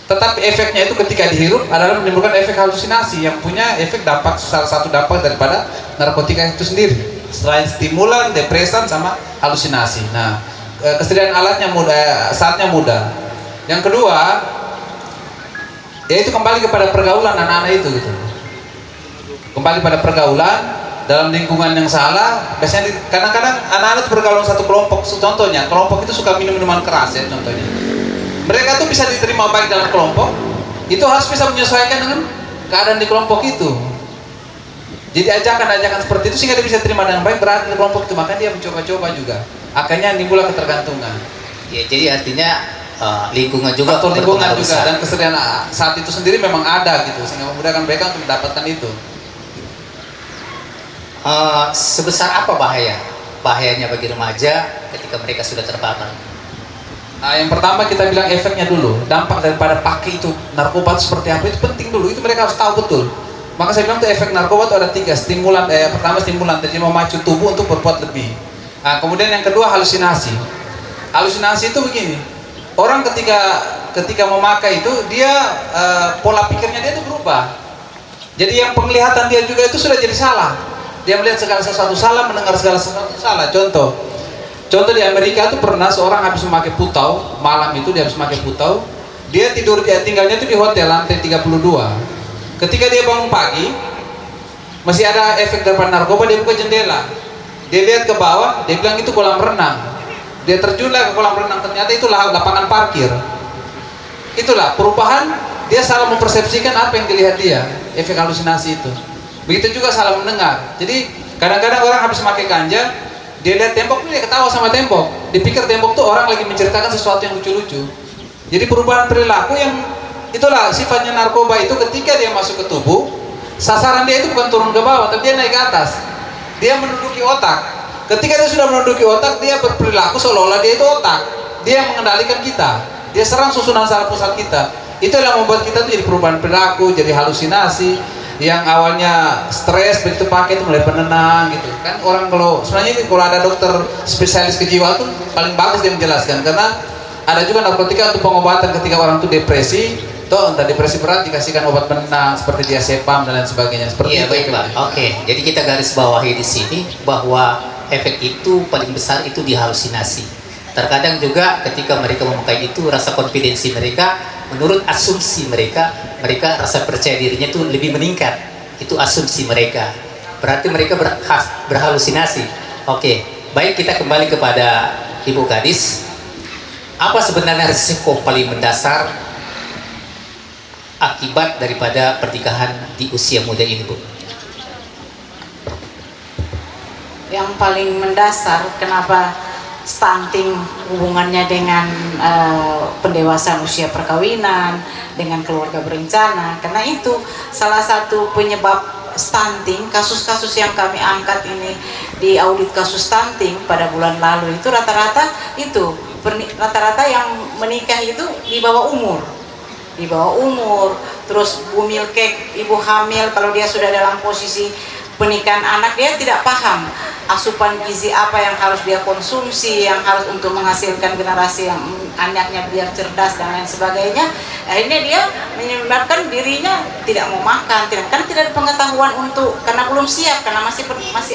Tetapi efeknya itu ketika dihirup adalah menimbulkan efek halusinasi yang punya efek salah satu dampak daripada narkotika itu sendiri. Selain stimulan, depresan, sama halusinasi. Nah, kesediaan alatnya mudah, saatnya mudah. Yang kedua, yaitu kembali kepada pergaulan anak-anak itu gitu. Kembali pada pergaulan dalam lingkungan yang salah. Biasanya kadang-kadang anak-anak bergaul satu kelompok. Contohnya kelompok itu suka minum minuman keras ya, contohnya mereka tuh bisa diterima baik dalam kelompok, itu harus bisa menyesuaikan dengan keadaan di kelompok itu. Jadi ajakan-ajakan seperti itu sehingga dia bisa terima dengan baik berada di kelompok itu, maka dia mencoba-coba juga, akhirnya timbullah ketergantungan ya. Jadi artinya lingkungan juga, faktor lingkungan juga dan kesediaan saat itu sendiri memang ada gitu, sehingga memudahkan mereka untuk mendapatkan itu. Sebesar apa bahayanya bagi remaja ketika mereka sudah terbakar? Nah, yang pertama kita bilang efeknya dulu, dampak daripada pakai itu narkoba itu seperti apa, itu penting dulu, itu mereka harus tahu betul. Maka saya bilang tuh efek narkoba itu ada 3 stimulan. Pertama stimulan, jadi memacu tubuh untuk berbuat lebih. Nah, kemudian yang kedua halusinasi. Halusinasi itu begini, orang ketika memakai itu dia pola pikirnya dia itu berubah. Jadi yang penglihatan dia juga itu sudah jadi salah. Dia melihat segala sesuatu salah, mendengar segala sesuatu salah. Contoh di Amerika itu pernah seorang habis memakai putau, malam itu dia habis memakai putau, dia tinggalnya itu di hotel lantai 32. Ketika dia bangun pagi, masih ada efek daripada narkoba, dia buka jendela, dia lihat ke bawah, dia bilang itu kolam renang. Dia terjunlah ke kolam renang, ternyata itu lapangan parkir. Itulah perubahan, dia salah mempersepsikan apa yang dilihat dia, efek halusinasi itu. Begitu juga salah mendengar. Jadi kadang-kadang orang habis memakai ganja, dia lihat tembok, dia ketawa sama tembok, dipikir tembok tuh orang lagi menceritakan sesuatu yang lucu-lucu. Jadi perubahan perilaku yang itulah sifatnya narkoba itu, ketika dia masuk ke tubuh, sasaran dia itu bukan turun ke bawah, tapi dia naik ke atas. Dia menduduki otak. Ketika dia sudah menduduki otak, dia berperilaku seolah-olah dia itu otak. dia yang mengendalikan kita. Dia serang susunan saraf pusat kita. Itu yang membuat kita tuh jadi perubahan perilaku, jadi halusinasi. Yang awalnya stres begitu pakai itu mulai penenang gitu kan. Orang kalau sebenarnya kalau ada dokter spesialis kejiwaan tuh paling bagus dia menjelaskan, karena ada juga narkotika untuk pengobatan ketika orang tuh depresi, toh entah depresi berat dikasihkan obat penenang seperti diazepam dan lain sebagainya. Seperti Iya itu. baik Pak. Oke, jadi kita garis bawahi di sini bahwa efek itu paling besar itu di halusinasi. Terkadang juga ketika mereka memakai itu rasa konfidensi mereka, menurut asumsi mereka rasa percaya dirinya itu lebih meningkat. Itu asumsi mereka. Berarti mereka berhalusinasi. Oke, baik, kita kembali kepada Ibu Gadis. Apa sebenarnya risiko paling mendasar akibat daripada pernikahan di usia muda ini, Bu? Yang paling mendasar kenapa stunting hubungannya dengan pendewasaan usia perkawinan, dengan keluarga berencana, karena itu salah satu penyebab stunting. Kasus-kasus yang kami angkat ini di audit kasus stunting pada bulan lalu itu rata-rata yang menikah itu di bawah umur, terus bumil kek, ibu hamil kalau dia sudah dalam posisi pernikahan anak, dia tidak paham asupan gizi apa yang harus dia konsumsi, yang harus untuk menghasilkan generasi yang anaknya biar cerdas dan lain sebagainya. Akhirnya dia menyebabkan dirinya tidak mau makan, karena tidak ada pengetahuan karena belum siap, karena masih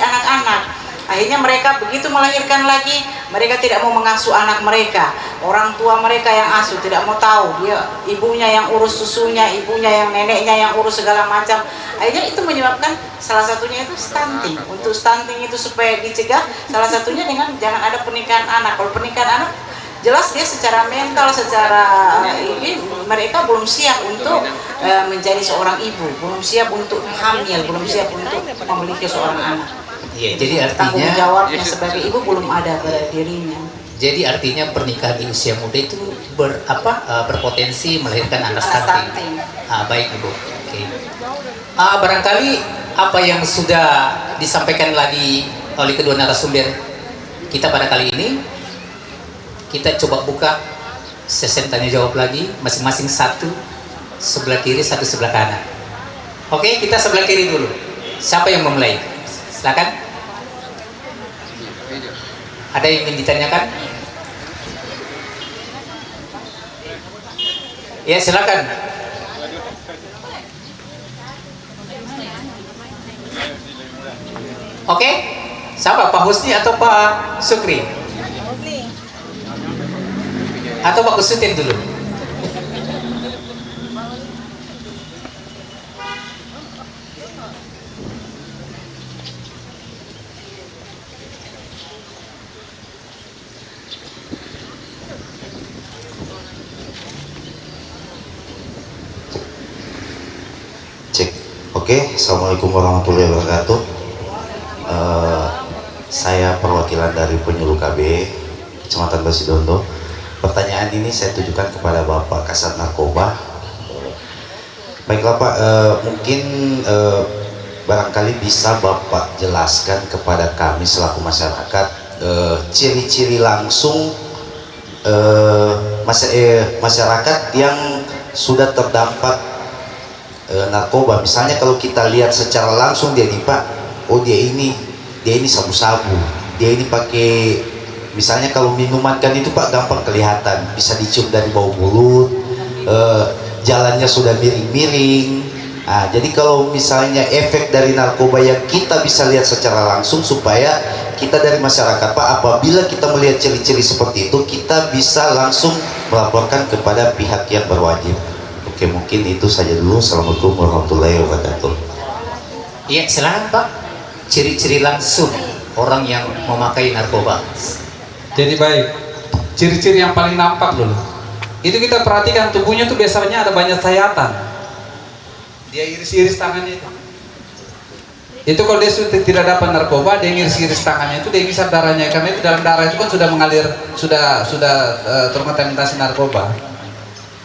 anak-anak. Akhirnya mereka begitu melahirkan lagi, mereka tidak mau mengasuh anak mereka. Orang tua mereka yang asuh, tidak mau tahu. Dia ibunya yang urus susunya, ibunya yang neneknya yang urus segala macam. Akhirnya itu menyebabkan salah satunya itu stunting. Untuk stunting itu supaya dicegah, salah satunya dengan jangan ada pernikahan anak. Kalau pernikahan anak, jelas dia secara mental, secara ini mereka belum siap untuk menjadi seorang ibu, belum siap untuk hamil, belum siap untuk memiliki seorang anak. Iya, jadi Tanggung artinya jawabnya sebagai ibu belum ada pada dirinya. Jadi artinya pernikahan di usia muda itu berpotensi melahirkan anak stunting. Baik Ibu. Oke. Barangkali apa yang sudah disampaikan lagi oleh kedua narasumber kita pada kali ini, kita coba buka sesi tanya jawab lagi, masing-masing satu sebelah kiri, satu sebelah kanan. Oke, kita sebelah kiri dulu. Siapa yang memulai? Silakan. Ada yang ingin ditanyakan? Ya, silakan. Oke, siapa? Pak Husni atau Pak Sukri? Atau Pak Kusutin dulu? Oke, Assalamualaikum warahmatullahi wabarakatuh. Saya perwakilan dari penyuluh KB Kecamatan Basidondo. Pertanyaan ini saya tujukan kepada Bapak Kasat Narkoba. Baiklah Pak, mungkin barangkali bisa Bapak jelaskan kepada kami selaku masyarakat ciri-ciri langsung masyarakat yang sudah terdampak narkoba. Misalnya kalau kita lihat secara langsung dia nih Pak, oh dia ini sabu-sabu, dia ini pakai, misalnya kalau minuman kan itu Pak gampang kelihatan, bisa dicium dari bau mulut, jalannya sudah miring-miring. Jadi kalau misalnya efek dari narkoba yang kita bisa lihat secara langsung, supaya kita dari masyarakat Pak, apabila kita melihat ciri-ciri seperti itu, kita bisa langsung melaporkan kepada pihak yang berwajib. Oke, mungkin itu saja dulu. Assalamualaikum warahmatullahi wabarakatuh. Iya, silakan Pak. Ciri-ciri langsung orang yang memakai narkoba. Jadi baik, ciri-ciri yang paling nampak dulu. Itu kita perhatikan tubuhnya tuh biasanya ada banyak sayatan. Dia iris-iris tangannya itu. Itu kalau dia sudah tidak dapat narkoba, dia iris-iris tangannya itu, dia ngisap darahnya, karena itu dalam darah itu kan sudah mengalir, sudah terkontaminasi narkoba.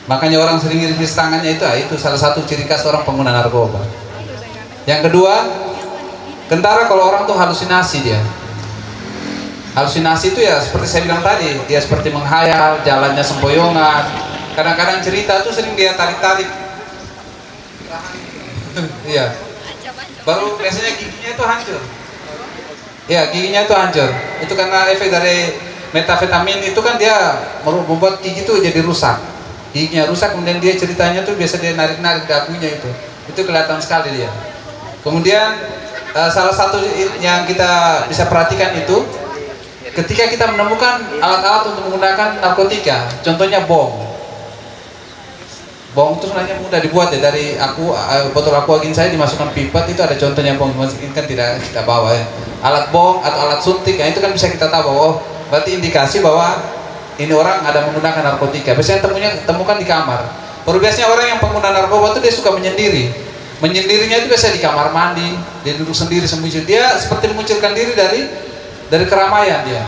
Makanya orang sering iris tangannya itu salah satu ciri khas orang pengguna narkoba. Yang kedua, kentara kalau orang tuh halusinasi dia. Halusinasi itu ya seperti saya bilang tadi, dia seperti menghayal, jalannya sempoyongan. Kadang-kadang cerita tuh sering dia tarik-tarik. Iya. Baru biasanya giginya itu hancur. Ya, giginya itu hancur. Itu karena efek dari metafetamin itu kan dia membuat gigi itu jadi rusak. Giginya rusak, kemudian dia ceritanya tuh biasa dia narik-narik dagunya itu. Itu kelihatan sekali dia. Kemudian salah satu yang kita bisa perhatikan itu ketika kita menemukan alat-alat untuk menggunakan narkotika, contohnya bong. Bong itu sebenarnya mudah dibuat ya, dari botol aquagin saya dimasukkan pipet, itu ada contohnya bong, mungkin kan tidak kita bawa ya. Alat bong atau alat suntik, ya itu kan bisa kita tahu bahwa berarti indikasi bahwa ini orang ada menggunakan narkotika. Biasanya temukan di kamar. Baru biasanya orang yang pengguna narkoba itu dia suka menyendiri. Menyendirinya itu biasanya di kamar mandi, dia duduk sendiri sembunyi. Dia seperti mengucilkan diri dari keramaian dia.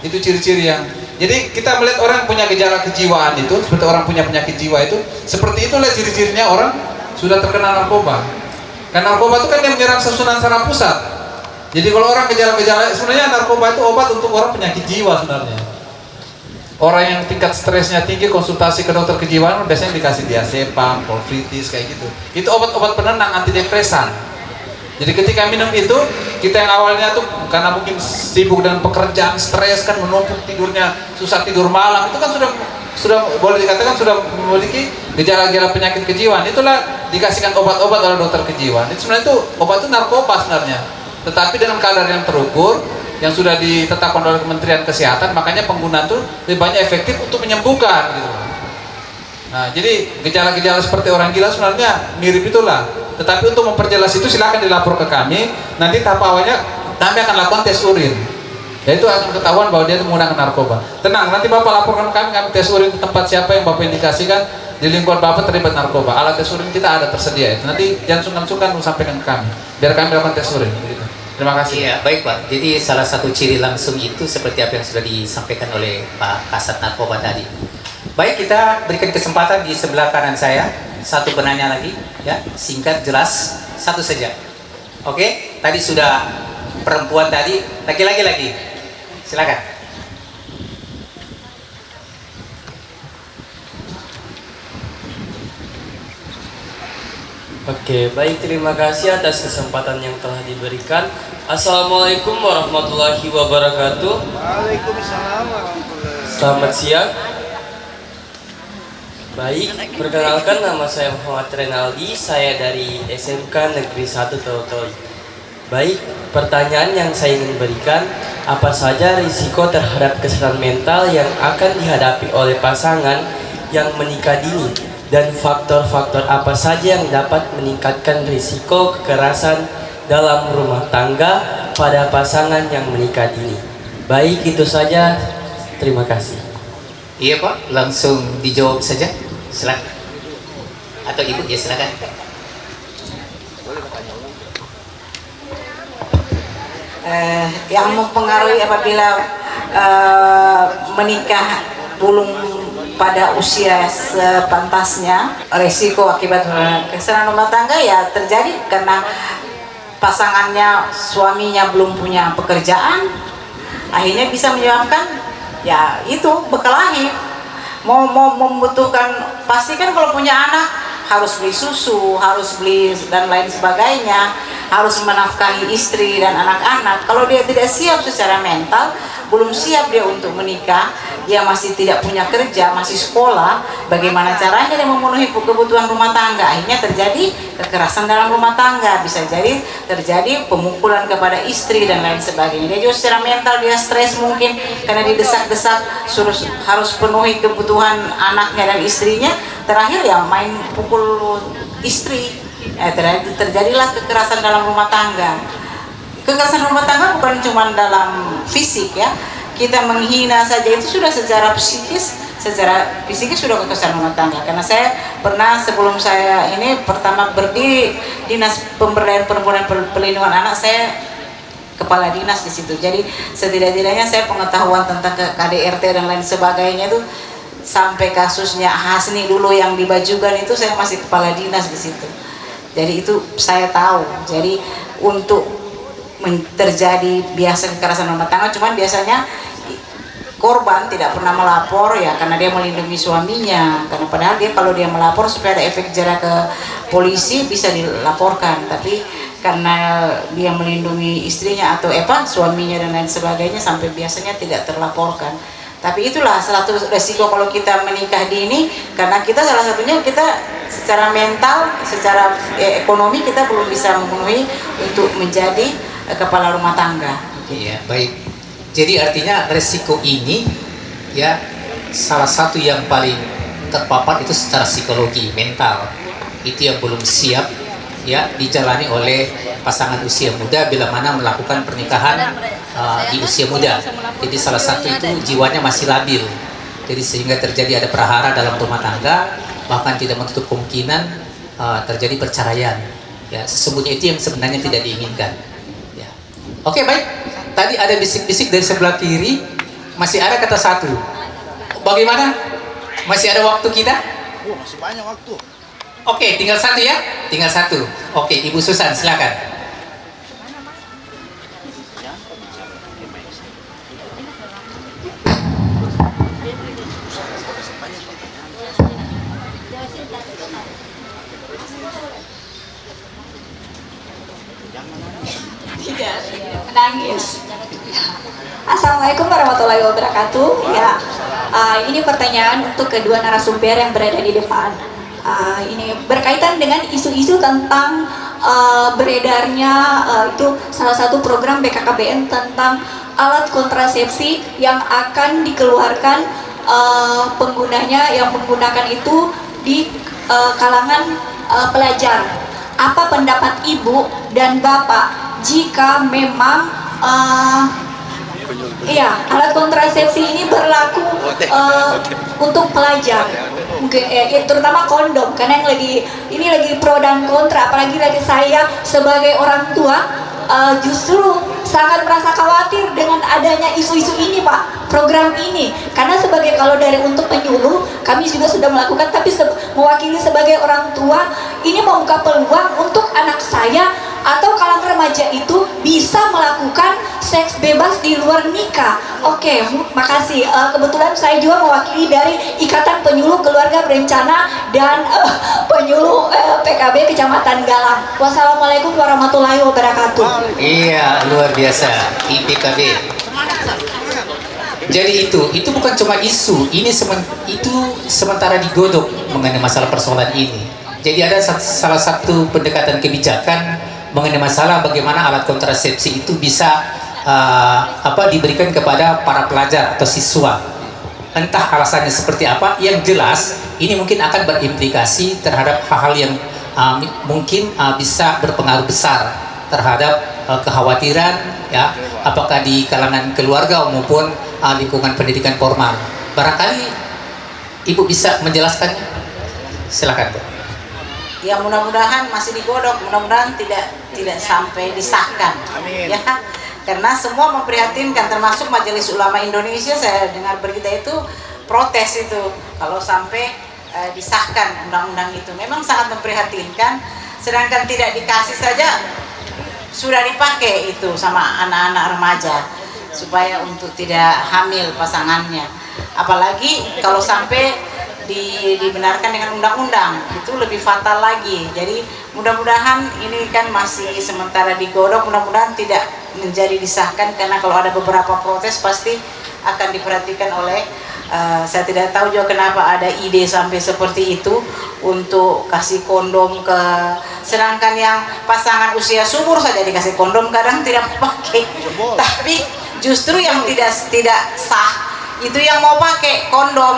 Itu ciri-ciri yang, jadi kita melihat orang punya gejala kejiwaan itu seperti orang punya penyakit jiwa itu, seperti itulah ciri-cirinya orang sudah terkena narkoba. Karena narkoba itu kan dia menyerang susunan saraf pusat. Jadi kalau orang gejala-gejala, sebenarnya narkoba itu obat untuk orang penyakit jiwa sebenarnya. Orang yang tingkat stresnya tinggi konsultasi ke dokter kejiwaan biasanya dikasih diazepam, polvitis kayak gitu. Itu obat-obat penenang, antidepresan. Jadi ketika minum itu, kita yang awalnya tuh karena mungkin sibuk dengan pekerjaan, stres kan, menumpuk tidurnya, susah tidur malam, itu kan sudah boleh dikatakan sudah memiliki gejala-gejala penyakit kejiwaan. Itulah dikasihkan obat-obat oleh dokter kejiwaan. Itu sebenarnya itu obat itu narkoba sebenarnya, tetapi dengan kadar yang terukur, yang sudah ditetapkan oleh Kementerian Kesehatan, makanya penggunaan itu lebih banyak efektif untuk menyembuhkan gitu. Nah, jadi gejala-gejala seperti orang gila sebenarnya mirip itulah. Tetapi untuk memperjelas itu silahkan dilapor ke kami. Nanti tahap awalnya kami akan lakukan tes urin. Ya itu akan ketahuan bahwa dia itu menggunakan narkoba. Tenang, nanti Bapak laporkan kami tes urin ke tempat siapa yang Bapak indikasikan di lingkungan Bapak terlibat narkoba. Alat tes urin kita ada tersedia itu. Nanti jangan sungkan-sungkan sampaikan ke kami, biar kami lakukan tes urin. Gitu. Terima kasih. Iya, baik Pak. Jadi salah satu ciri langsung itu seperti apa yang sudah disampaikan oleh Pak Kasat Narkoba tadi. Baik, kita berikan kesempatan di sebelah kanan saya. Satu penanya lagi, ya, singkat, jelas, satu saja. Oke, tadi sudah perempuan tadi, laki-laki lagi. Silakan. Oke, baik, terima kasih atas kesempatan yang telah diberikan. Assalamualaikum warahmatullahi wabarakatuh. Waalaikumsalam warahmatullahi wabarakatuh. Selamat siang. Baik, perkenalkan nama saya Muhammad Renaldi, saya dari SMK Negeri 1 Tautoy. Baik, pertanyaan yang saya ingin berikan, apa saja risiko terhadap kesehatan mental yang akan dihadapi oleh pasangan yang menikah dini, dan faktor-faktor apa saja yang dapat meningkatkan risiko kekerasan dalam rumah tangga pada pasangan yang menikah dini. Baik, itu saja. Terima kasih. Iya Pak, langsung dijawab saja. Silakan. Atau Ibu, ya silakan. Yang mempengaruhi apabila menikah belum pada usia sepantasnya, resiko akibat kesalahan rumah tangga ya terjadi karena pasangannya, suaminya belum punya pekerjaan, akhirnya bisa menyebabkan ya itu berkelahi. Mau membutuhkan, pasti kan kalau punya anak harus beli susu, harus beli dan lain sebagainya, harus menafkahi istri dan anak-anak. Kalau dia tidak siap secara mental, belum siap dia untuk menikah, dia masih tidak punya kerja, masih sekolah, bagaimana caranya dia memenuhi kebutuhan rumah tangga? Akhirnya terjadi kekerasan dalam rumah tangga, bisa jadi terjadi pemukulan kepada istri dan lain sebagainya. Dia juga secara mental dia stres mungkin karena didesak-desak harus penuhi kebutuhan anaknya dan istrinya, terakhir ya main pukul istri. Terjadilah kekerasan dalam rumah tangga. Kekerasan rumah tangga bukan cuma dalam fisik ya, kita menghina saja itu sudah secara psikis sudah kekerasan rumah tangga. Karena saya pernah sebelum saya ini pertama berdiri Dinas Pemberdayaan Perempuan dan Perlindungan Anak, saya kepala dinas di situ. Jadi setidak-tidaknya saya pengetahuan tentang KDRT dan lain sebagainya itu sampai kasusnya Hasni dulu yang dibajukan itu saya masih kepala dinas di situ. Jadi itu saya tahu. Jadi untuk terjadi biasa kekerasan rumah tangga, cuman biasanya korban tidak pernah melapor ya karena dia melindungi suaminya, karena padahal dia kalau dia melapor supaya ada efek jerah ke polisi bisa dilaporkan, tapi karena dia melindungi istrinya atau suaminya dan lain sebagainya sampai biasanya tidak terlaporkan. Tapi itulah salah satu resiko kalau kita menikah dini, karena kita salah satunya kita secara mental, secara ekonomi kita belum bisa memenuhi untuk menjadi kepala rumah tangga. Iya, baik. Jadi artinya resiko ini ya salah satu yang paling terpapar itu secara psikologi, mental. Itu yang belum siap ya dijalani oleh pasangan usia muda bila mana melakukan pernikahan di usia muda. Jadi salah satu itu jiwanya masih labil. Jadi sehingga terjadi ada prahara dalam rumah tangga, bahkan tidak menutup kemungkinan terjadi perceraian. Ya, sesungguhnya itu yang sebenarnya tidak diinginkan. Ya. Oke, baik. Tadi ada bisik-bisik dari sebelah kiri, masih ada kata satu. Bagaimana? Masih ada waktu kita? Masih banyak waktu. Oke, tinggal satu ya? Tinggal satu. Oke, Ibu Susan, silakan. Tidak menangis. Assalamualaikum warahmatullahi wabarakatuh. Ya, ini pertanyaan untuk kedua narasumber yang berada di depan. Ini berkaitan dengan isu-isu tentang beredarnya itu salah satu program BKKBN tentang alat kontrasepsi yang akan dikeluarkan penggunanya yang menggunakan itu di kalangan pelajar. Apa pendapat Ibu dan Bapak jika memang alat kontrasepsi ini berlaku untuk pelajar, mungkin terutama kondom, karena yang lagi pro dan kontra, apalagi lagi saya sebagai orang tua justru sangat merasa khawatir dengan adanya isu-isu ini, Pak, program ini, karena sebagai kalau dari untuk penyuluh kami juga sudah melakukan, tapi mewakili sebagai orang tua ini membuka peluang untuk anak saya atau kalangan remaja itu bisa melakukan seks bebas di luar nikah. Oke, makasih. Kebetulan saya juga mewakili dari Ikatan Penyuluh Keluarga Berencana dan penyuluh PKB Kecamatan Galang. Wassalamualaikum warahmatullahi wabarakatuh. Iya, luar biasa IPKB. Jadi itu bukan cuma isu, itu sementara digodok mengenai masalah persoalan ini. Jadi ada salah satu pendekatan kebijakan mengenai masalah bagaimana alat kontrasepsi itu bisa diberikan kepada para pelajar atau siswa. Entah alasannya seperti apa, yang jelas ini mungkin akan berimplikasi terhadap hal-hal yang mungkin bisa berpengaruh besar terhadap kekhawatiran ya, apakah di kalangan keluarga maupun lingkungan pendidikan formal. Barangkali Ibu bisa menjelaskannya. Silakan, Bu. Ya, mudah-mudahan masih digodok, mudah-mudahan tidak sampai disahkan. Amin. Ya, karena semua memprihatinkan, termasuk Majelis Ulama Indonesia. Saya dengar berita itu protes itu kalau sampai disahkan undang-undang itu, memang sangat memprihatinkan. Sedangkan tidak dikasih saja sudah dipakai itu sama anak-anak remaja supaya untuk tidak hamil pasangannya, apalagi kalau sampai dibenarkan dengan undang-undang, itu lebih fatal lagi. Jadi mudah-mudahan ini kan masih sementara digodok, mudah-mudahan tidak menjadi disahkan, karena kalau ada beberapa protes pasti akan diperhatikan oleh saya tidak tahu juga kenapa ada ide sampai seperti itu untuk kasih kondom ke, sedangkan yang pasangan usia subur saja dikasih kondom kadang tidak pakai, tapi justru yang tidak sah itu yang mau pakai kondom,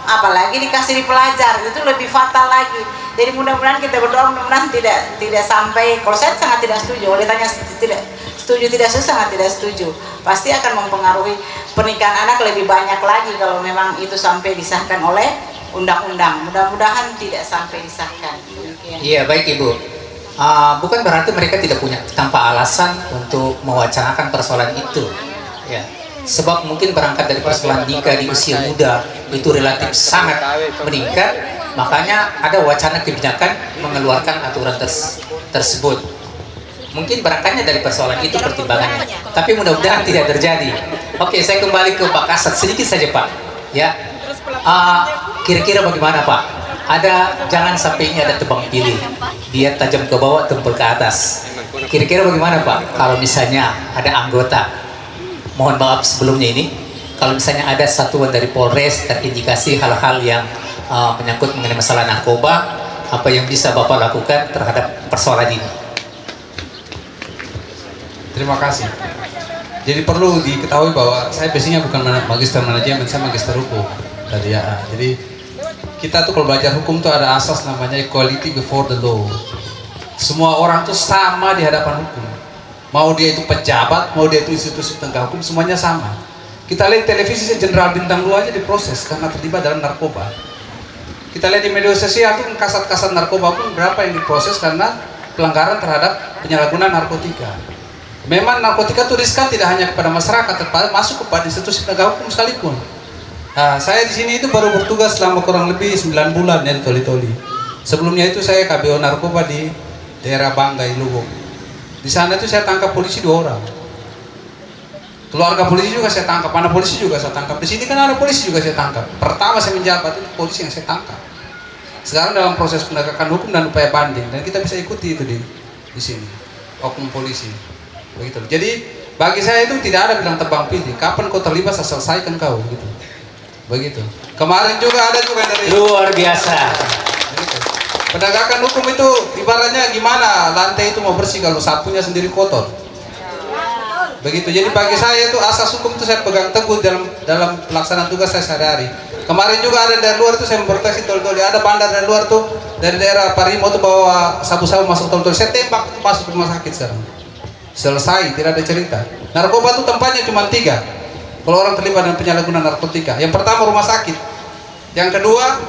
apalagi dikasih di pelajar, itu lebih fatal lagi. Jadi mudah-mudahan kita berdoa, mudah-mudahan tidak sampai. Kalau saya sangat tidak setuju, oleh tanya tidak setuju, tidak setuju, sangat tidak setuju, pasti akan mempengaruhi pernikahan anak lebih banyak lagi kalau memang itu sampai disahkan oleh undang-undang. Mudah-mudahan tidak sampai disahkan. Iya, baik Ibu. Bukan berarti mereka tidak punya tanpa alasan untuk mewacanakan persoalan itu, ya. Sebab mungkin berangkat dari persoalan nikah di usia muda itu relatif sangat meningkat, makanya ada wacana kebijakan mengeluarkan aturan tersebut. Mungkin barangkali dari persoalan itu pertimbangannya, tapi mudah-mudahan tidak terjadi. Oke, saya kembali ke Pak Kasat sedikit saja Pak. Ya, kira-kira bagaimana Pak? Jangan sampai ini ada tebang pilih, dia tajam ke bawah, tumpul ke atas. Kira-kira bagaimana Pak? Kalau misalnya ada anggota, mohon maaf sebelumnya ini, kalau misalnya ada satuan dari Polres terindikasi hal-hal yang menyangkut mengenai masalah narkoba, apa yang bisa Bapak lakukan terhadap persoalan ini? Terima kasih. Jadi perlu diketahui bahwa saya biasanya bukan magister manajemen, saya magister hukum tadi ya. Jadi kita tuh kalau belajar hukum tuh ada asas namanya equality before the law. Semua orang tuh sama di hadapan hukum. Mau dia itu pejabat, mau dia itu institusi penegak hukum, semuanya sama. Kita lihat televisi Jenderal Bintang 2 aja diproses karena terlibat dalam narkoba. Kita lihat di media sosial tuh kasat-kasat narkoba pun berapa yang diproses karena pelanggaran terhadap penyalahgunaan narkotika. Memang narkotika itu riskan tidak hanya kepada masyarakat, tetapi masuk kepada institusi penegak hukum sekalipun. Nah, saya di sini itu baru bertugas selama kurang lebih 9 bulan ya di Toli-Toli. Sebelumnya itu saya KBO narkoba di daerah Banggai, Lubuk. Di sana itu saya tangkap polisi 2 orang. Keluarga polisi juga saya tangkap, anak polisi juga saya tangkap. Di sini kan ada polisi juga saya tangkap. Pertama saya menjabat itu polisi yang saya tangkap. Sekarang dalam proses penegakan hukum dan upaya banding, dan kita bisa ikuti itu di sini oknum polisi. Begitu. Jadi bagi saya itu tidak ada bilang tebang pilih. Kapan kau terlibat saya selesaikan kau gitu. Begitu. Kemarin juga ada juga dari luar biasa. Begitu. Penegakan hukum itu ibaratnya gimana? Lantai itu mau bersih kalau sapunya sendiri kotor. Begitu. Jadi bagi saya itu asas hukum itu saya pegang teguh dalam pelaksanaan tugas saya sehari-hari. Kemarin juga ada dari luar itu saya memproteksi Toli-Toli. Ada bandar dari luar tuh dari daerah Parimo tuh bawa sabu-sabu masuk Toli-Toli. Saya tembak itu masuk ke rumah sakit sekarang. Selesai, tidak ada cerita. Narkoba itu tempatnya cuma 3 kalau orang terlibat dengan penyalahgunaan narkotika. Yang pertama rumah sakit, yang kedua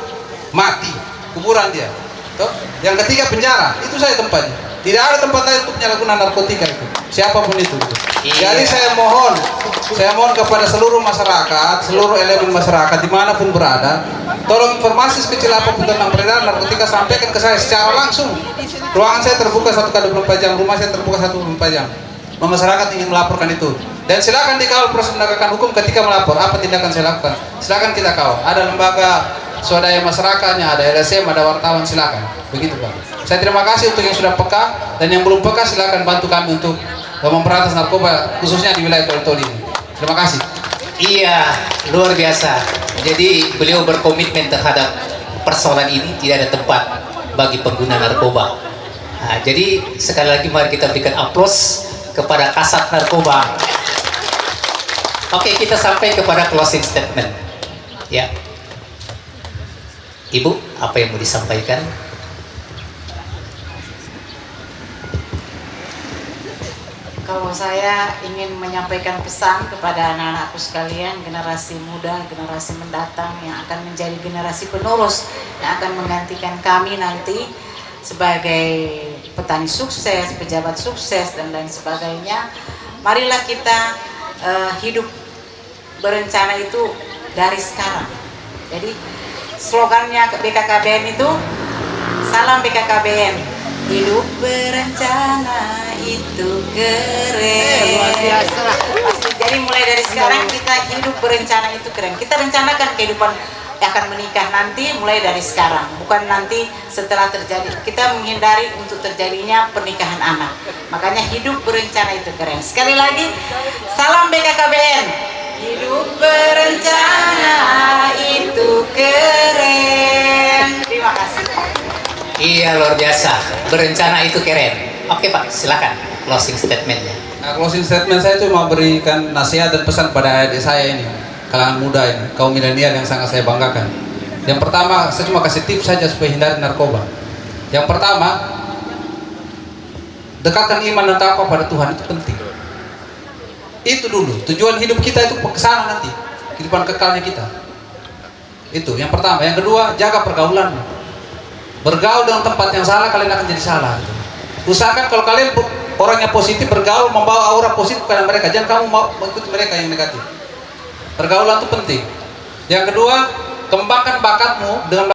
mati, kuburan dia. Tuh. Yang ketiga penjara, itu saya tempatnya. Tidak ada tempat lain untuk penyalahgunaan narkotika itu, siapapun itu. Jadi saya mohon kepada seluruh masyarakat, seluruh elemen masyarakat dimanapun berada, tolong informasi sekecil apapun tentang peredaran narkotika sampaikan ke saya secara langsung. Ruangan saya terbuka 1x24 jam, rumah saya terbuka 1x24 jam. Masyarakat ingin melaporkan itu, dan silakan dikawal proses penegakan hukum. Ketika melapor, apa tindakan saya lakukan? Silakan kita kawal. Ada lembaga swadaya masyarakatnya, ada LSM, ada wartawan, silakan. Begitu Pak. Saya terima kasih untuk yang sudah peka, dan yang belum peka silakan bantu kami untuk memberantas narkoba khususnya di wilayah Toli-Toli ini. Terima kasih. Iya, luar biasa. Jadi beliau berkomitmen terhadap persoalan ini, tidak ada tempat bagi pengguna narkoba. Nah, jadi sekali lagi mari kita berikan aplaus kepada kasat narkoba. Oke, kita sampai kepada closing statement. Ya, Ibu, apa yang mau disampaikan? Kalau saya ingin menyampaikan pesan kepada anak-anakku sekalian, generasi muda, generasi mendatang yang akan menjadi generasi penerus yang akan menggantikan kami nanti sebagai petani sukses, pejabat sukses, dan lain sebagainya. Marilah kita hidup berencana itu dari sekarang. Jadi slogannya BKKBN itu, salam BKKBN, hidup berencana itu keren. Luar biasa. Pasti. Jadi mulai dari sekarang kita hidup berencana itu keren. Kita rencanakan kehidupan yang akan menikah nanti mulai dari sekarang, bukan nanti setelah terjadi. Kita menghindari untuk terjadinya pernikahan anak. Makanya hidup berencana itu keren. Sekali lagi, salam BKKBN. Hidup berencana itu keren. Terima kasih. Iya, luar biasa. Berencana itu keren. Oke Pak, silakan closing statementnya. Nah, closing statement saya itu mau berikan nasihat dan pesan pada adik saya ini, kalangan muda ini, kaum milenial yang sangat saya banggakan. Yang pertama, saya cuma kasih tips saja supaya hindari narkoba. Yang pertama, dekatkan iman dan takwa pada Tuhan, itu penting. Itu dulu, tujuan hidup kita itu ke sana nanti, kehidupan kekalnya kita. Itu yang pertama. Yang kedua, jaga pergaulan. Bergaul dengan tempat yang salah, kalian akan jadi salah. Usahakan kalau kalian orangnya positif, bergaul membawa aura positif pada mereka. Jangan kamu mau mengikuti mereka yang negatif. Pergaulan itu penting. Yang kedua, kembangkan bakatmu dengan